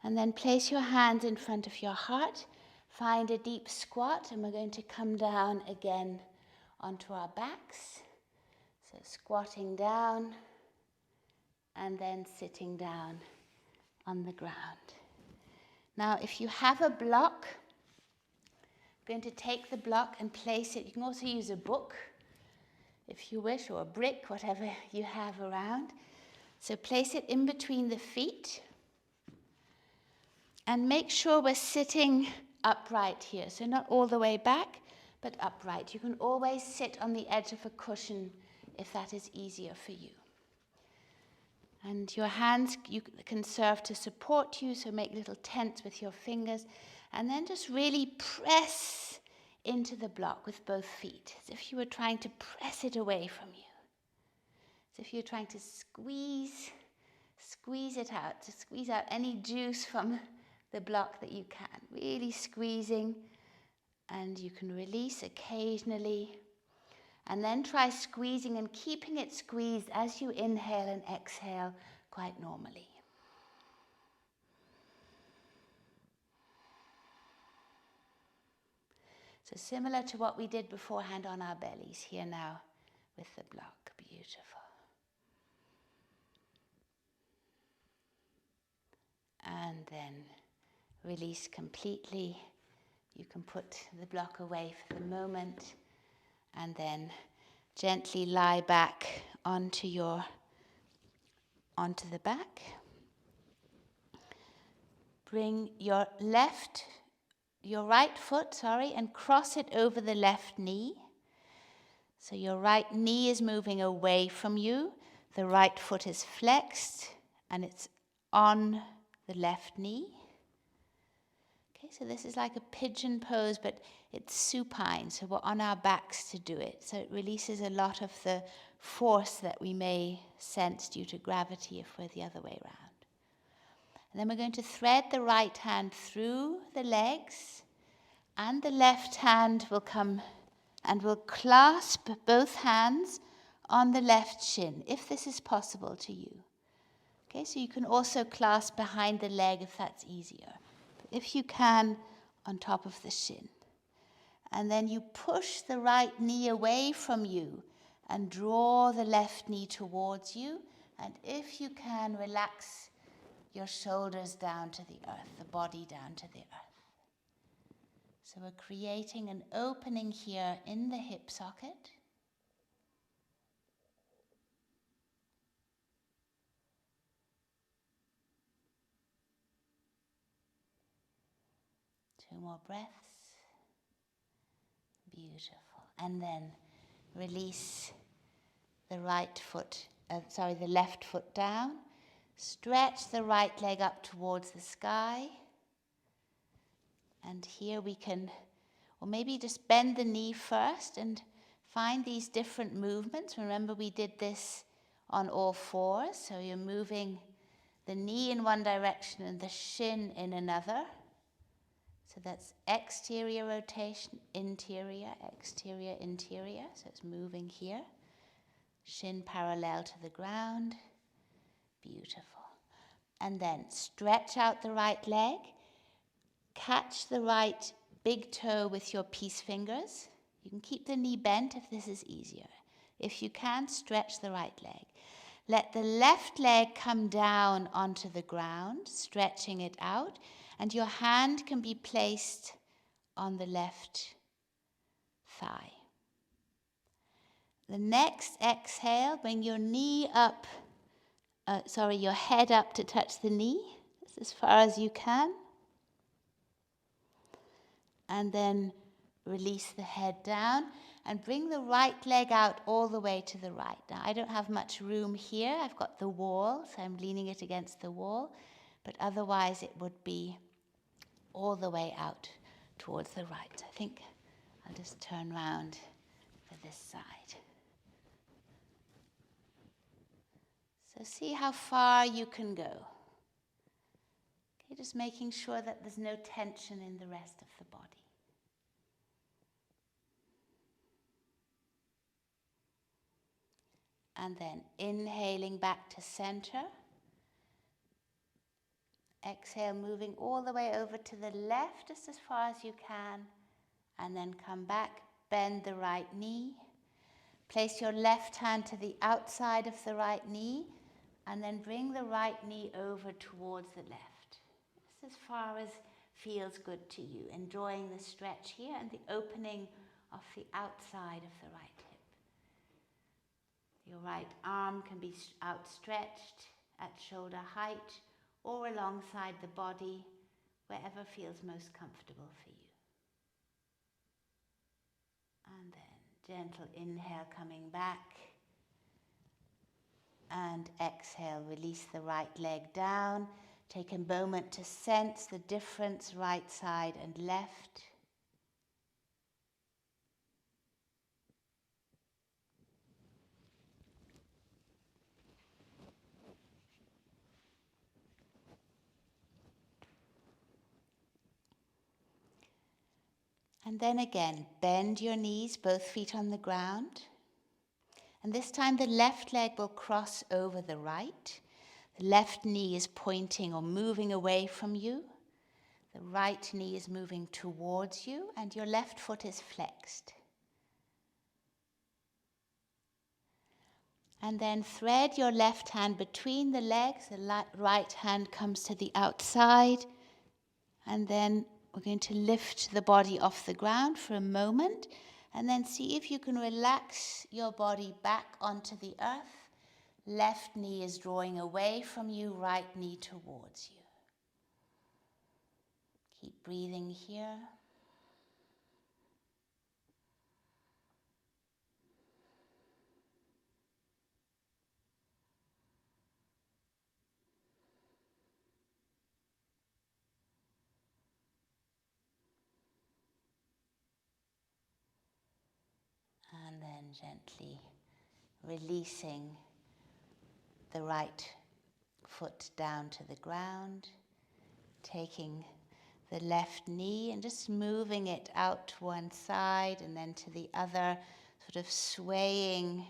And then place your hands in front of your heart. Find a deep squat, and we're going to come down again onto our backs. So squatting down and then sitting down on the ground. Now, if you have a block, I'm going to take the block and place it. You can also use a book, if you wish, or a brick, whatever you have around. So place it in between the feet. And make sure we're sitting upright here. So not all the way back, but upright. You can always sit on the edge of a cushion if that is easier for you. And your hands can serve to support you, so make little tents with your fingers. And then just really press into the block with both feet, as if you were trying to press it away from you. As if you're trying to squeeze it out, to squeeze out any juice from the block that you can. Really squeezing, and you can release occasionally. And then try squeezing and keeping it squeezed as you inhale and exhale quite normally. So similar to what we did beforehand on our bellies, here now with the block. Beautiful. And then release completely. You can put the block away for the moment. And then gently lie back onto the back. Bring your right foot, and cross it over the left knee. So your right knee is moving away from you. The right foot is flexed and it's on the left knee. So this is like a pigeon pose, but it's supine, so we're on our backs to do it. So it releases a lot of the force that we may sense due to gravity if we're the other way around. And then we're going to thread the right hand through the legs, and the left hand will come and will clasp both hands on the left shin, if this is possible to you. Okay, so you can also clasp behind the leg if that's easier. If you can, on top of the shin. And then you push the right knee away from you and draw the left knee towards you. And if you can, relax your shoulders down to the earth, the body down to the earth. So we're creating an opening here in the hip socket. Two more breaths. Beautiful. And then release the the left foot down. Stretch the right leg up towards the sky. And here we can, or maybe just bend the knee first and find these different movements. Remember, we did this on all fours. So you're moving the knee in one direction and the shin in another. So that's exterior rotation, interior, exterior, interior. So it's moving here. Shin parallel to the ground. Beautiful. And then stretch out the right leg. Catch the right big toe with your peace fingers. You can keep the knee bent if this is easier. If you can, stretch the right leg. Let the left leg come down onto the ground, stretching it out. And your hand can be placed on the left thigh. The next exhale, bring your your head up to touch the knee. That's as far as you can. And then release the head down and bring the right leg out all the way to the right. Now, I don't have much room here. I've got the wall, so I'm leaning it against the wall. But otherwise, it would be all the way out towards the right. I think I'll just turn around for this side. So see how far you can go. Okay, just making sure that there's no tension in the rest of the body. And then inhaling back to center. Exhale, moving all the way over to the left just as far as you can. And then come back, bend the right knee. Place your left hand to the outside of the right knee. And then bring the right knee over towards the left. Just as far as feels good to you. Enjoying the stretch here and the opening of the outside of the right hip. Your right arm can be outstretched at shoulder height or alongside the body, wherever feels most comfortable for you. And then gentle inhale coming back. And exhale, release the right leg down. Take a moment to sense the difference right side and left. And then again, bend your knees, both feet on the ground. And this time the left leg will cross over the right. The left knee is pointing or moving away from you. The right knee is moving towards you and your left foot is flexed. And then thread your left hand between the legs. The right hand comes to the outside. And then we're going to lift the body off the ground for a moment. And then see if you can relax your body back onto the earth. Left knee is drawing away from you, right knee towards you. Keep breathing here. And then gently releasing the right foot down to the ground, taking the left knee and just moving it out to one side and then to the other, sort of swaying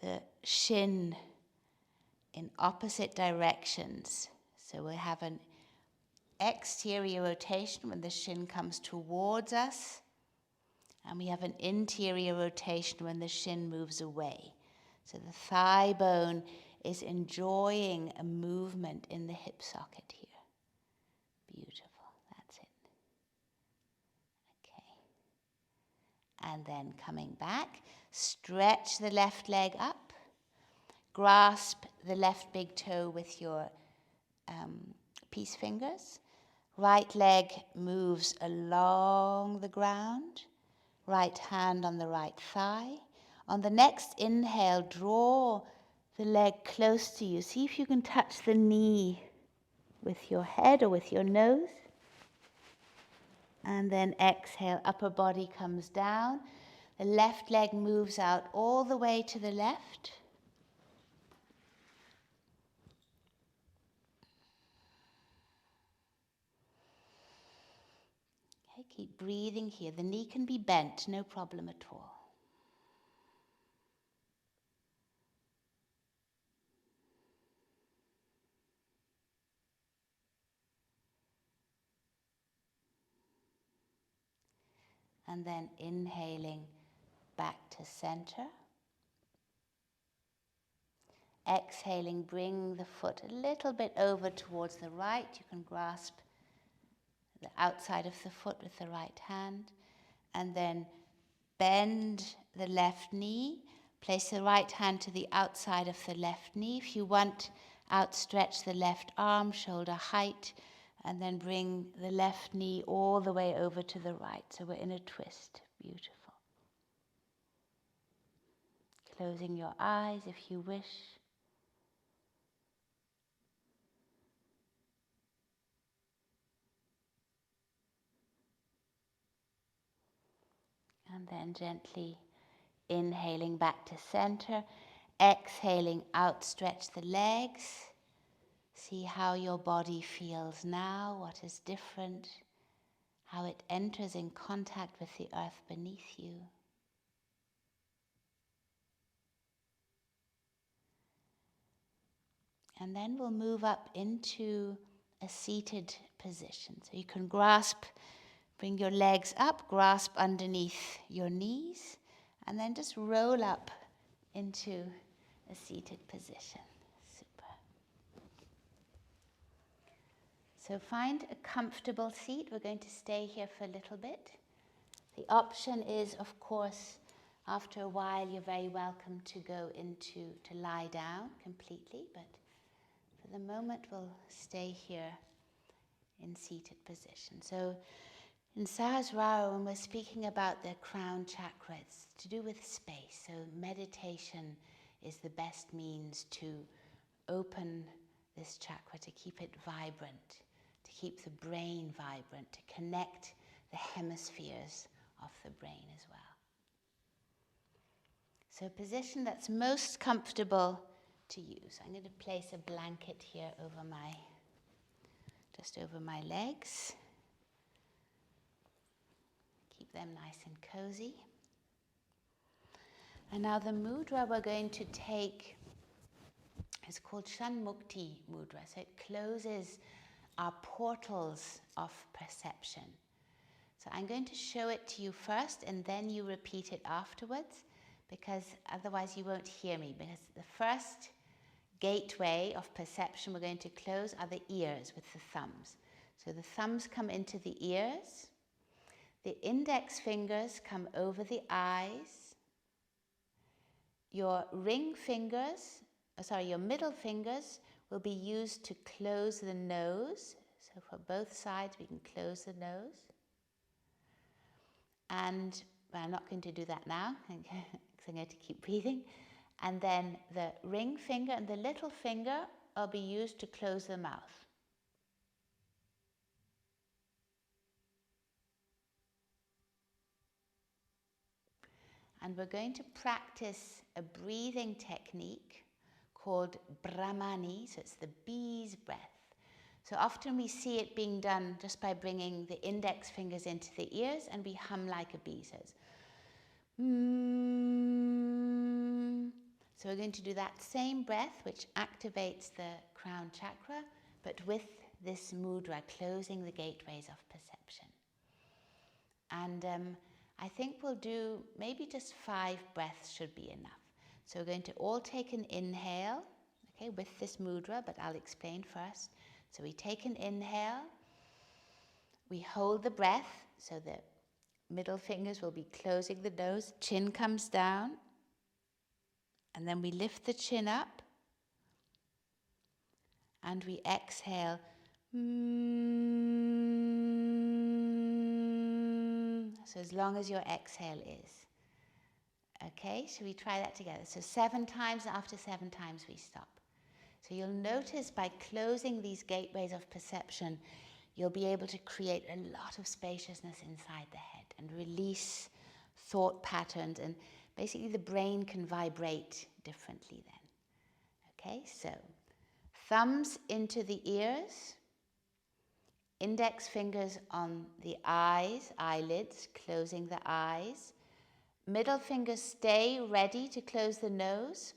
the shin in opposite directions. So we have an exterior rotation when the shin comes towards us, and we have an interior rotation when the shin moves away. So the thigh bone is enjoying a movement in the hip socket here. Beautiful, that's it. Okay. And then coming back, stretch the left leg up. Grasp the left big toe with your peace fingers. Right leg moves along the ground. Right hand on the right thigh. On the next inhale, draw the leg close to you. See if you can touch the knee with your head or with your nose. And then exhale, upper body comes down. The left leg moves out all the way to the left. Okay, keep breathing here. The knee can be bent, no problem at all. And then inhaling back to center. Exhaling, bring the foot a little bit over towards the right. You can grasp the outside of the foot with the right hand. And then bend the left knee. Place the right hand to the outside of the left knee. If you want, outstretch the left arm, shoulder height. And then bring the left knee all the way over to the right. So we're in a twist. Beautiful. Closing your eyes if you wish. And And then gently inhaling back to center. Exhaling, outstretch the legs. See how your body feels now, what is different, how it enters in contact with the earth beneath you. And then we'll move up into a seated position. So you can grasp, bring your legs up, grasp underneath your knees, and then just roll up into a seated position. Super. So find a comfortable seat. We're going to stay here for a little bit. The option is, of course, after a while you're very welcome to go to lie down completely, but for the moment we'll stay here in seated position. So in Sahasrara, when we're speaking about the crown chakra, it's to do with space. So meditation is the best means to open this chakra, to keep it vibrant, to keep the brain vibrant, to connect the hemispheres of the brain as well. So a position that's most comfortable to use. I'm going to place a blanket here just over my legs. Keep them nice and cozy. And now the mudra we're going to take is called Shanmuki mudra. So it closes our portals of perception. So I'm going to show it to you first and then you repeat it afterwards, because otherwise you won't hear me, because the first gateway of perception we're going to close are the ears with the thumbs. So the thumbs come into the ears, the index fingers come over the eyes, your middle fingers will be used to close the nose. So for both sides we can close the nose. And I'm not going to do that now, because I'm going to keep breathing. And then the ring finger and the little finger will be used to close the mouth. And we're going to practice a breathing technique called Brahmani, so it's the bee's breath. So often we see it being done just by bringing the index fingers into the ears and we hum like a bee. So it's So we're going to do that same breath, which activates the crown chakra, but with this mudra, closing the gateways of perception. And I think we'll do maybe just 5 breaths should be enough. So we're going to all take an inhale, okay, with this mudra, but I'll explain first. So we take an inhale, we hold the breath, so the middle fingers will be closing the nose, chin comes down, and then we lift the chin up, and we exhale. So as long as your exhale is. Okay, so we try that together. So 7 times, and after 7 times we stop. So you'll notice by closing these gateways of perception, you'll be able to create a lot of spaciousness inside the head and release thought patterns, and basically the brain can vibrate differently then. Okay, so thumbs into the ears, index fingers on the eyes, eyelids, closing the eyes. Middle finger stay ready to close the nose.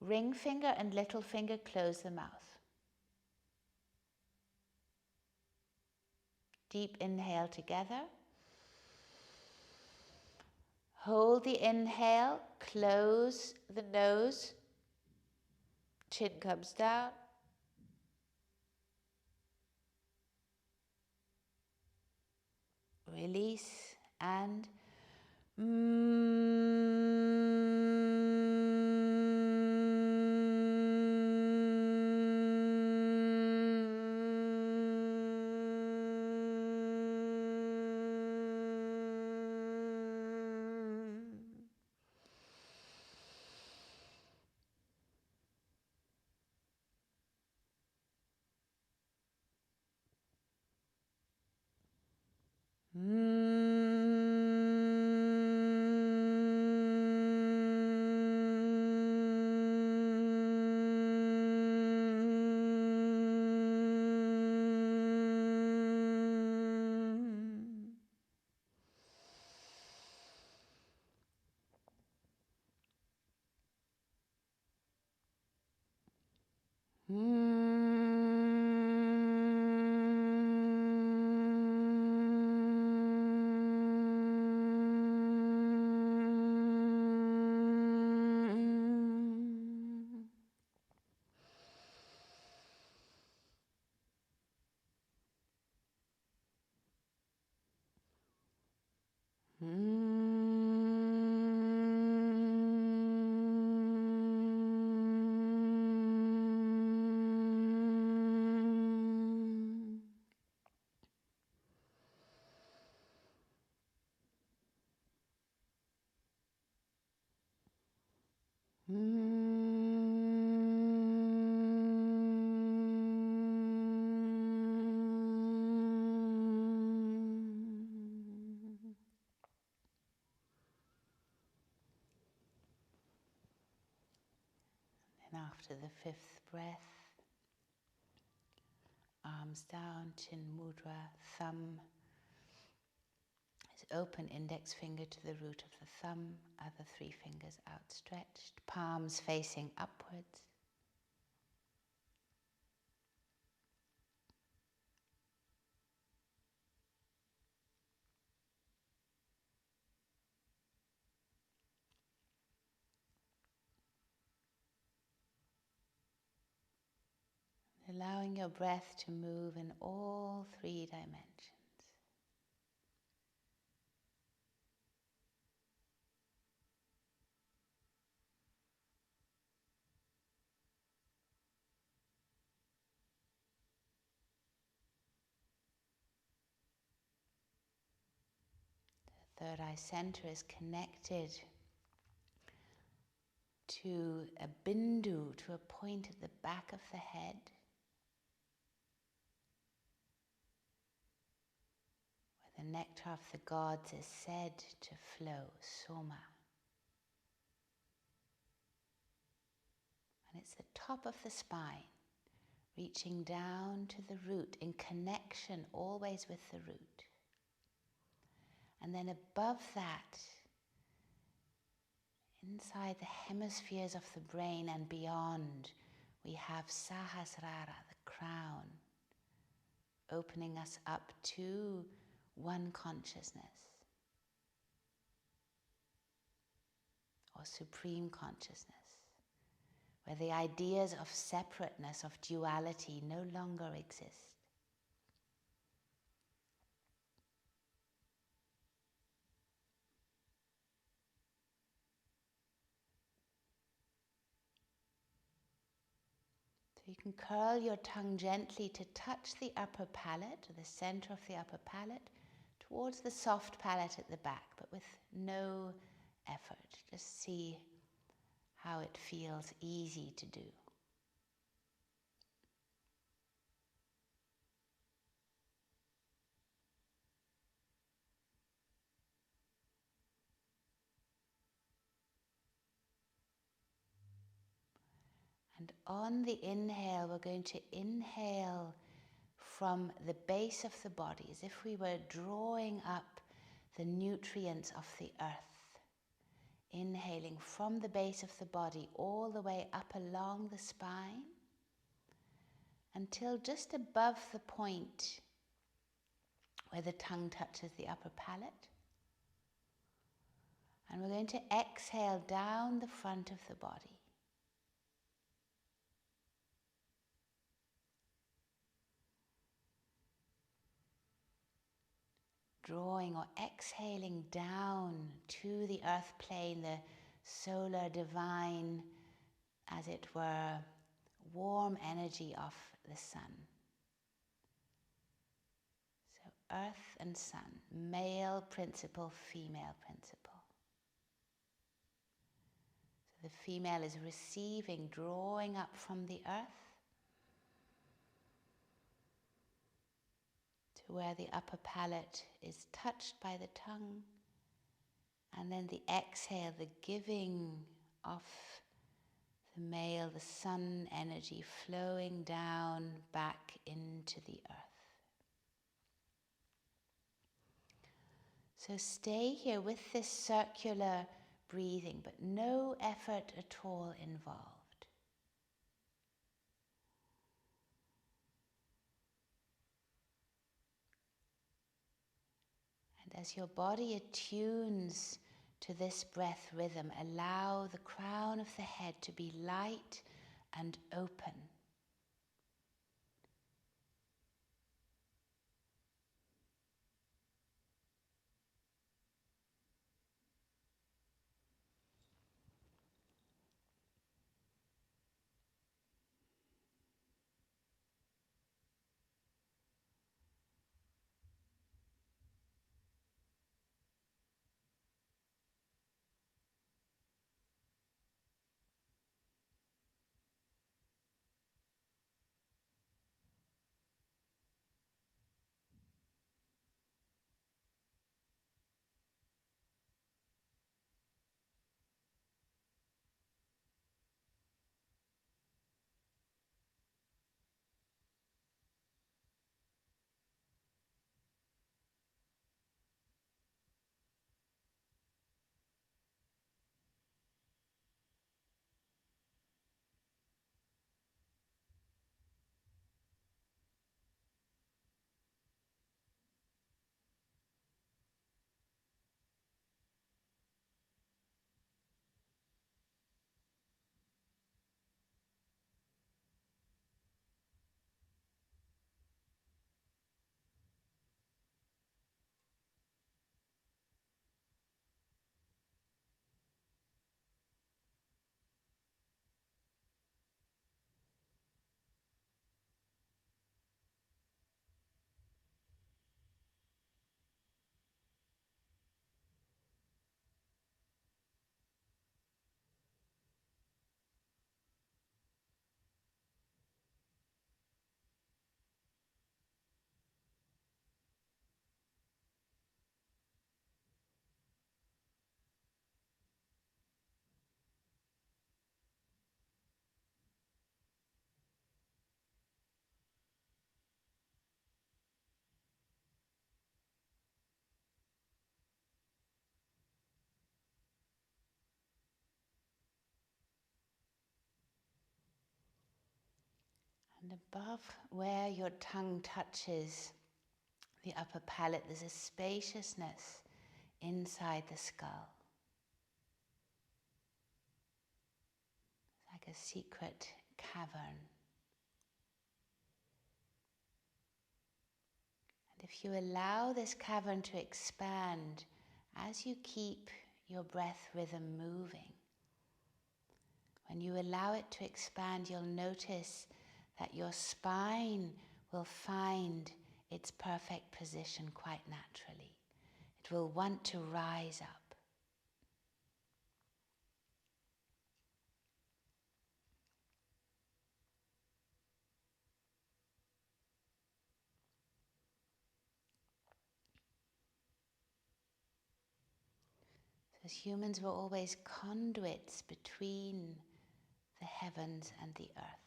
Ring finger and little finger close the mouth. Deep inhale together. Hold the inhale, close the nose, chin comes down. Release and And after the fifth breath, arms down, chin mudra, thumb is open, index finger to the root of the thumb, other three fingers outstretched, palms facing upwards. Allowing your breath to move in all three dimensions. The third eye center is connected to a bindu, to a point at the back of the head, where the nectar of the gods is said to flow, soma. And it's the top of the spine, reaching down to the root, in connection always with the root. And then above that, inside the hemispheres of the brain and beyond, we have Sahasrara, the crown, opening us up to one consciousness, or supreme consciousness, where the ideas of separateness, of duality, no longer exist. So you can curl your tongue gently to touch the upper palate, or the center of the upper palate, towards the soft palate at the back, but with no effort. Just see how it feels easy to do. And on the inhale, we're going to inhale from the base of the body, as if we were drawing up the nutrients of the earth. Inhaling from the base of the body all the way up along the spine until just above the point where the tongue touches the upper palate. And we're going to exhale down the front of the body. Drawing or exhaling down to the earth plane, the solar divine, as it were, warm energy of the sun. So earth and sun, male principle, female principle. So the female is receiving, drawing up from the earth to where the upper palate is touched by the tongue, and then the exhale, the giving of the male, the sun energy flowing down back into the earth. So stay here with this circular breathing, but no effort at all involved. As your body attunes to this breath rhythm, allow the crown of the head to be light and open. And above where your tongue touches the upper palate, there's a spaciousness inside the skull. It's like a secret cavern. And if you allow this cavern to expand as you keep your breath rhythm moving, when you allow it to expand, you'll notice that your spine will find its perfect position quite naturally. It will want to rise up. So as humans, we're always conduits between the heavens and the earth.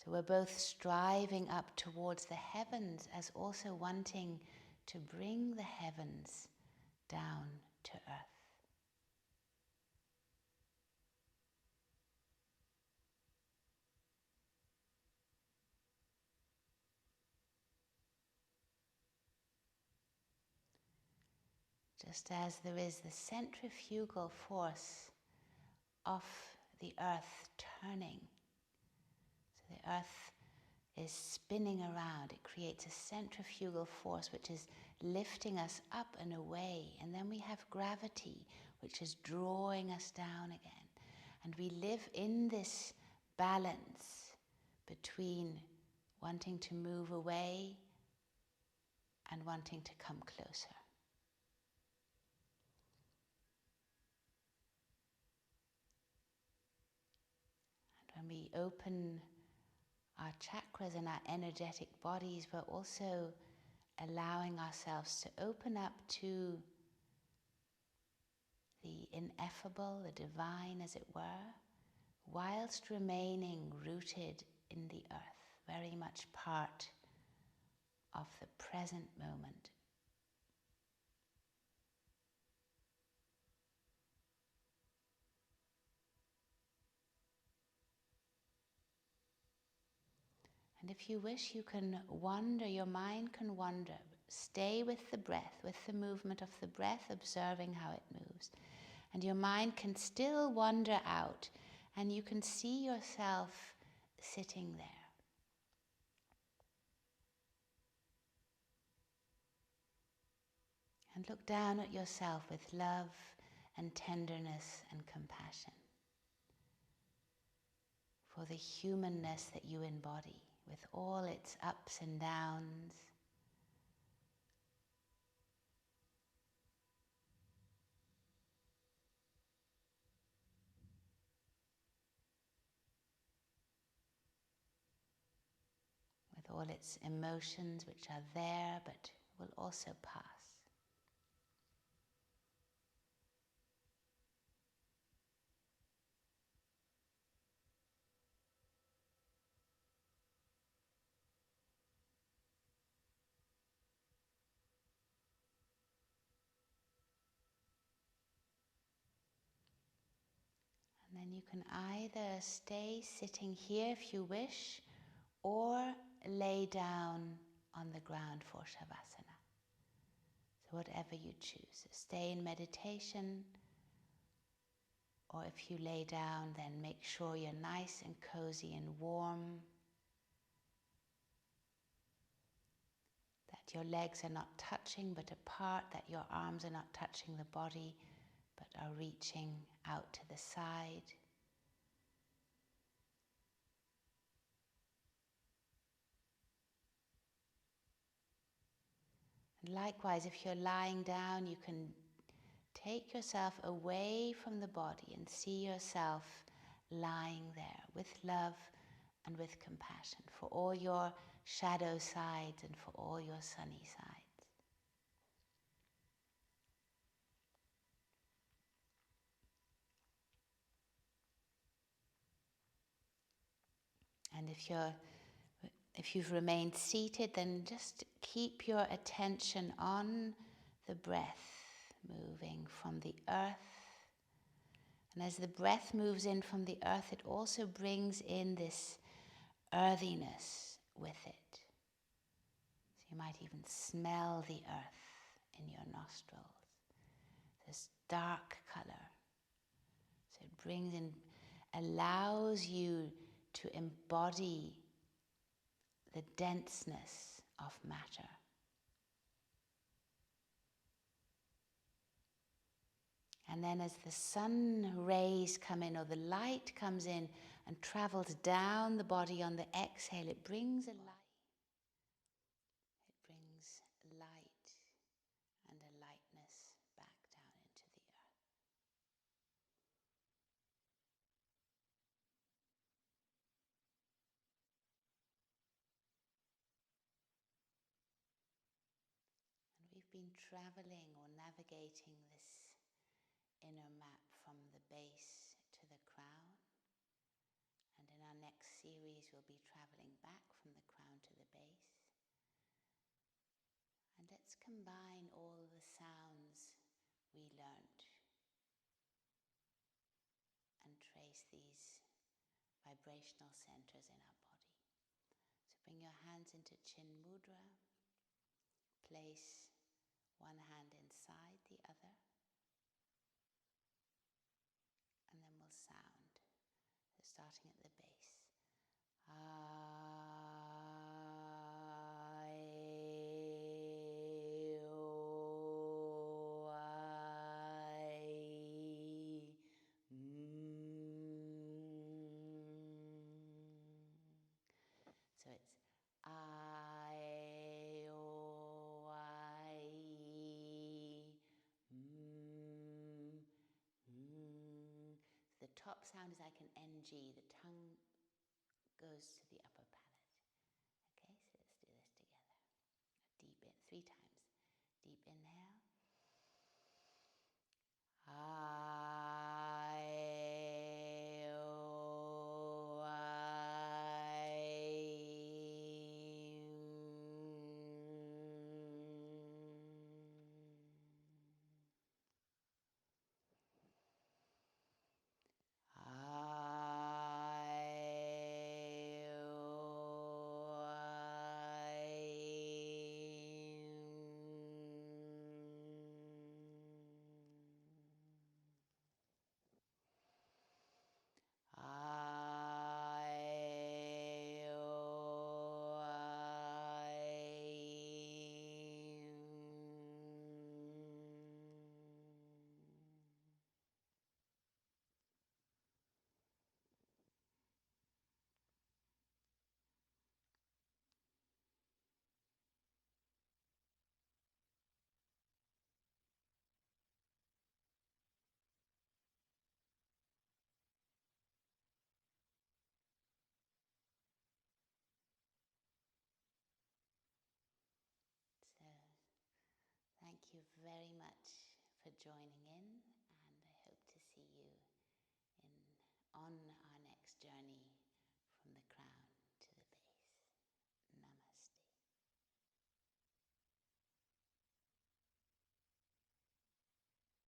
So we're both striving up towards the heavens as also wanting to bring the heavens down to earth. Just as there is the centrifugal force of the earth turning. So the earth is spinning around. It creates a centrifugal force which is lifting us up and away. And then we have gravity which is drawing us down again. And we live in this balance between wanting to move away and wanting to come closer. And when we open our chakras and our energetic bodies, we're also allowing ourselves to open up to the ineffable, the divine as it were, whilst remaining rooted in the earth, very much part of the present moment. And if you wish, you can wander, your mind can wander stay with the breath, with the movement of the breath, observing how it moves. And your mind can still wander out, and you can see yourself sitting there. And look down at yourself with love and tenderness and compassion for the humanness that you embody, with all its ups and downs. With all its emotions which are there but will also pass. And then you can either stay sitting here if you wish, or lay down on the ground for Shavasana. So whatever you choose. Stay in meditation, or if you lay down, then make sure you're nice and cozy and warm, that your legs are not touching but apart, that your arms are not touching the body but are reaching out to the side. And likewise, if you're lying down, you can take yourself away from the body and see yourself lying there with love and with compassion for all your shadow sides and for all your sunny sides. And if you've remained seated, then just keep your attention on the breath moving from the earth. And as the breath moves in from the earth, it also brings in this earthiness with it. So you might even smell the earth in your nostrils. This dark color. So it brings in, allows you to embody the denseness of matter. And then as the sun rays come in, or the light comes in and travels down the body on the exhale, it brings a light. It brings light and a lightness back down into the earth. And we've been traveling or navigating this inner map from the base to the crown. And in our next series, we'll be traveling back from the crown to the base. And let's combine all the sounds we learnt and trace these vibrational centers in our body. So bring your hands into Chin Mudra. Place one hand inside the other. And then we'll sound. So starting at the base. So it's The top sound is like an NG. The tongue goes to the upper palate. Okay, so let's do this together. Deep in, 3 times. Deep inhale. you very much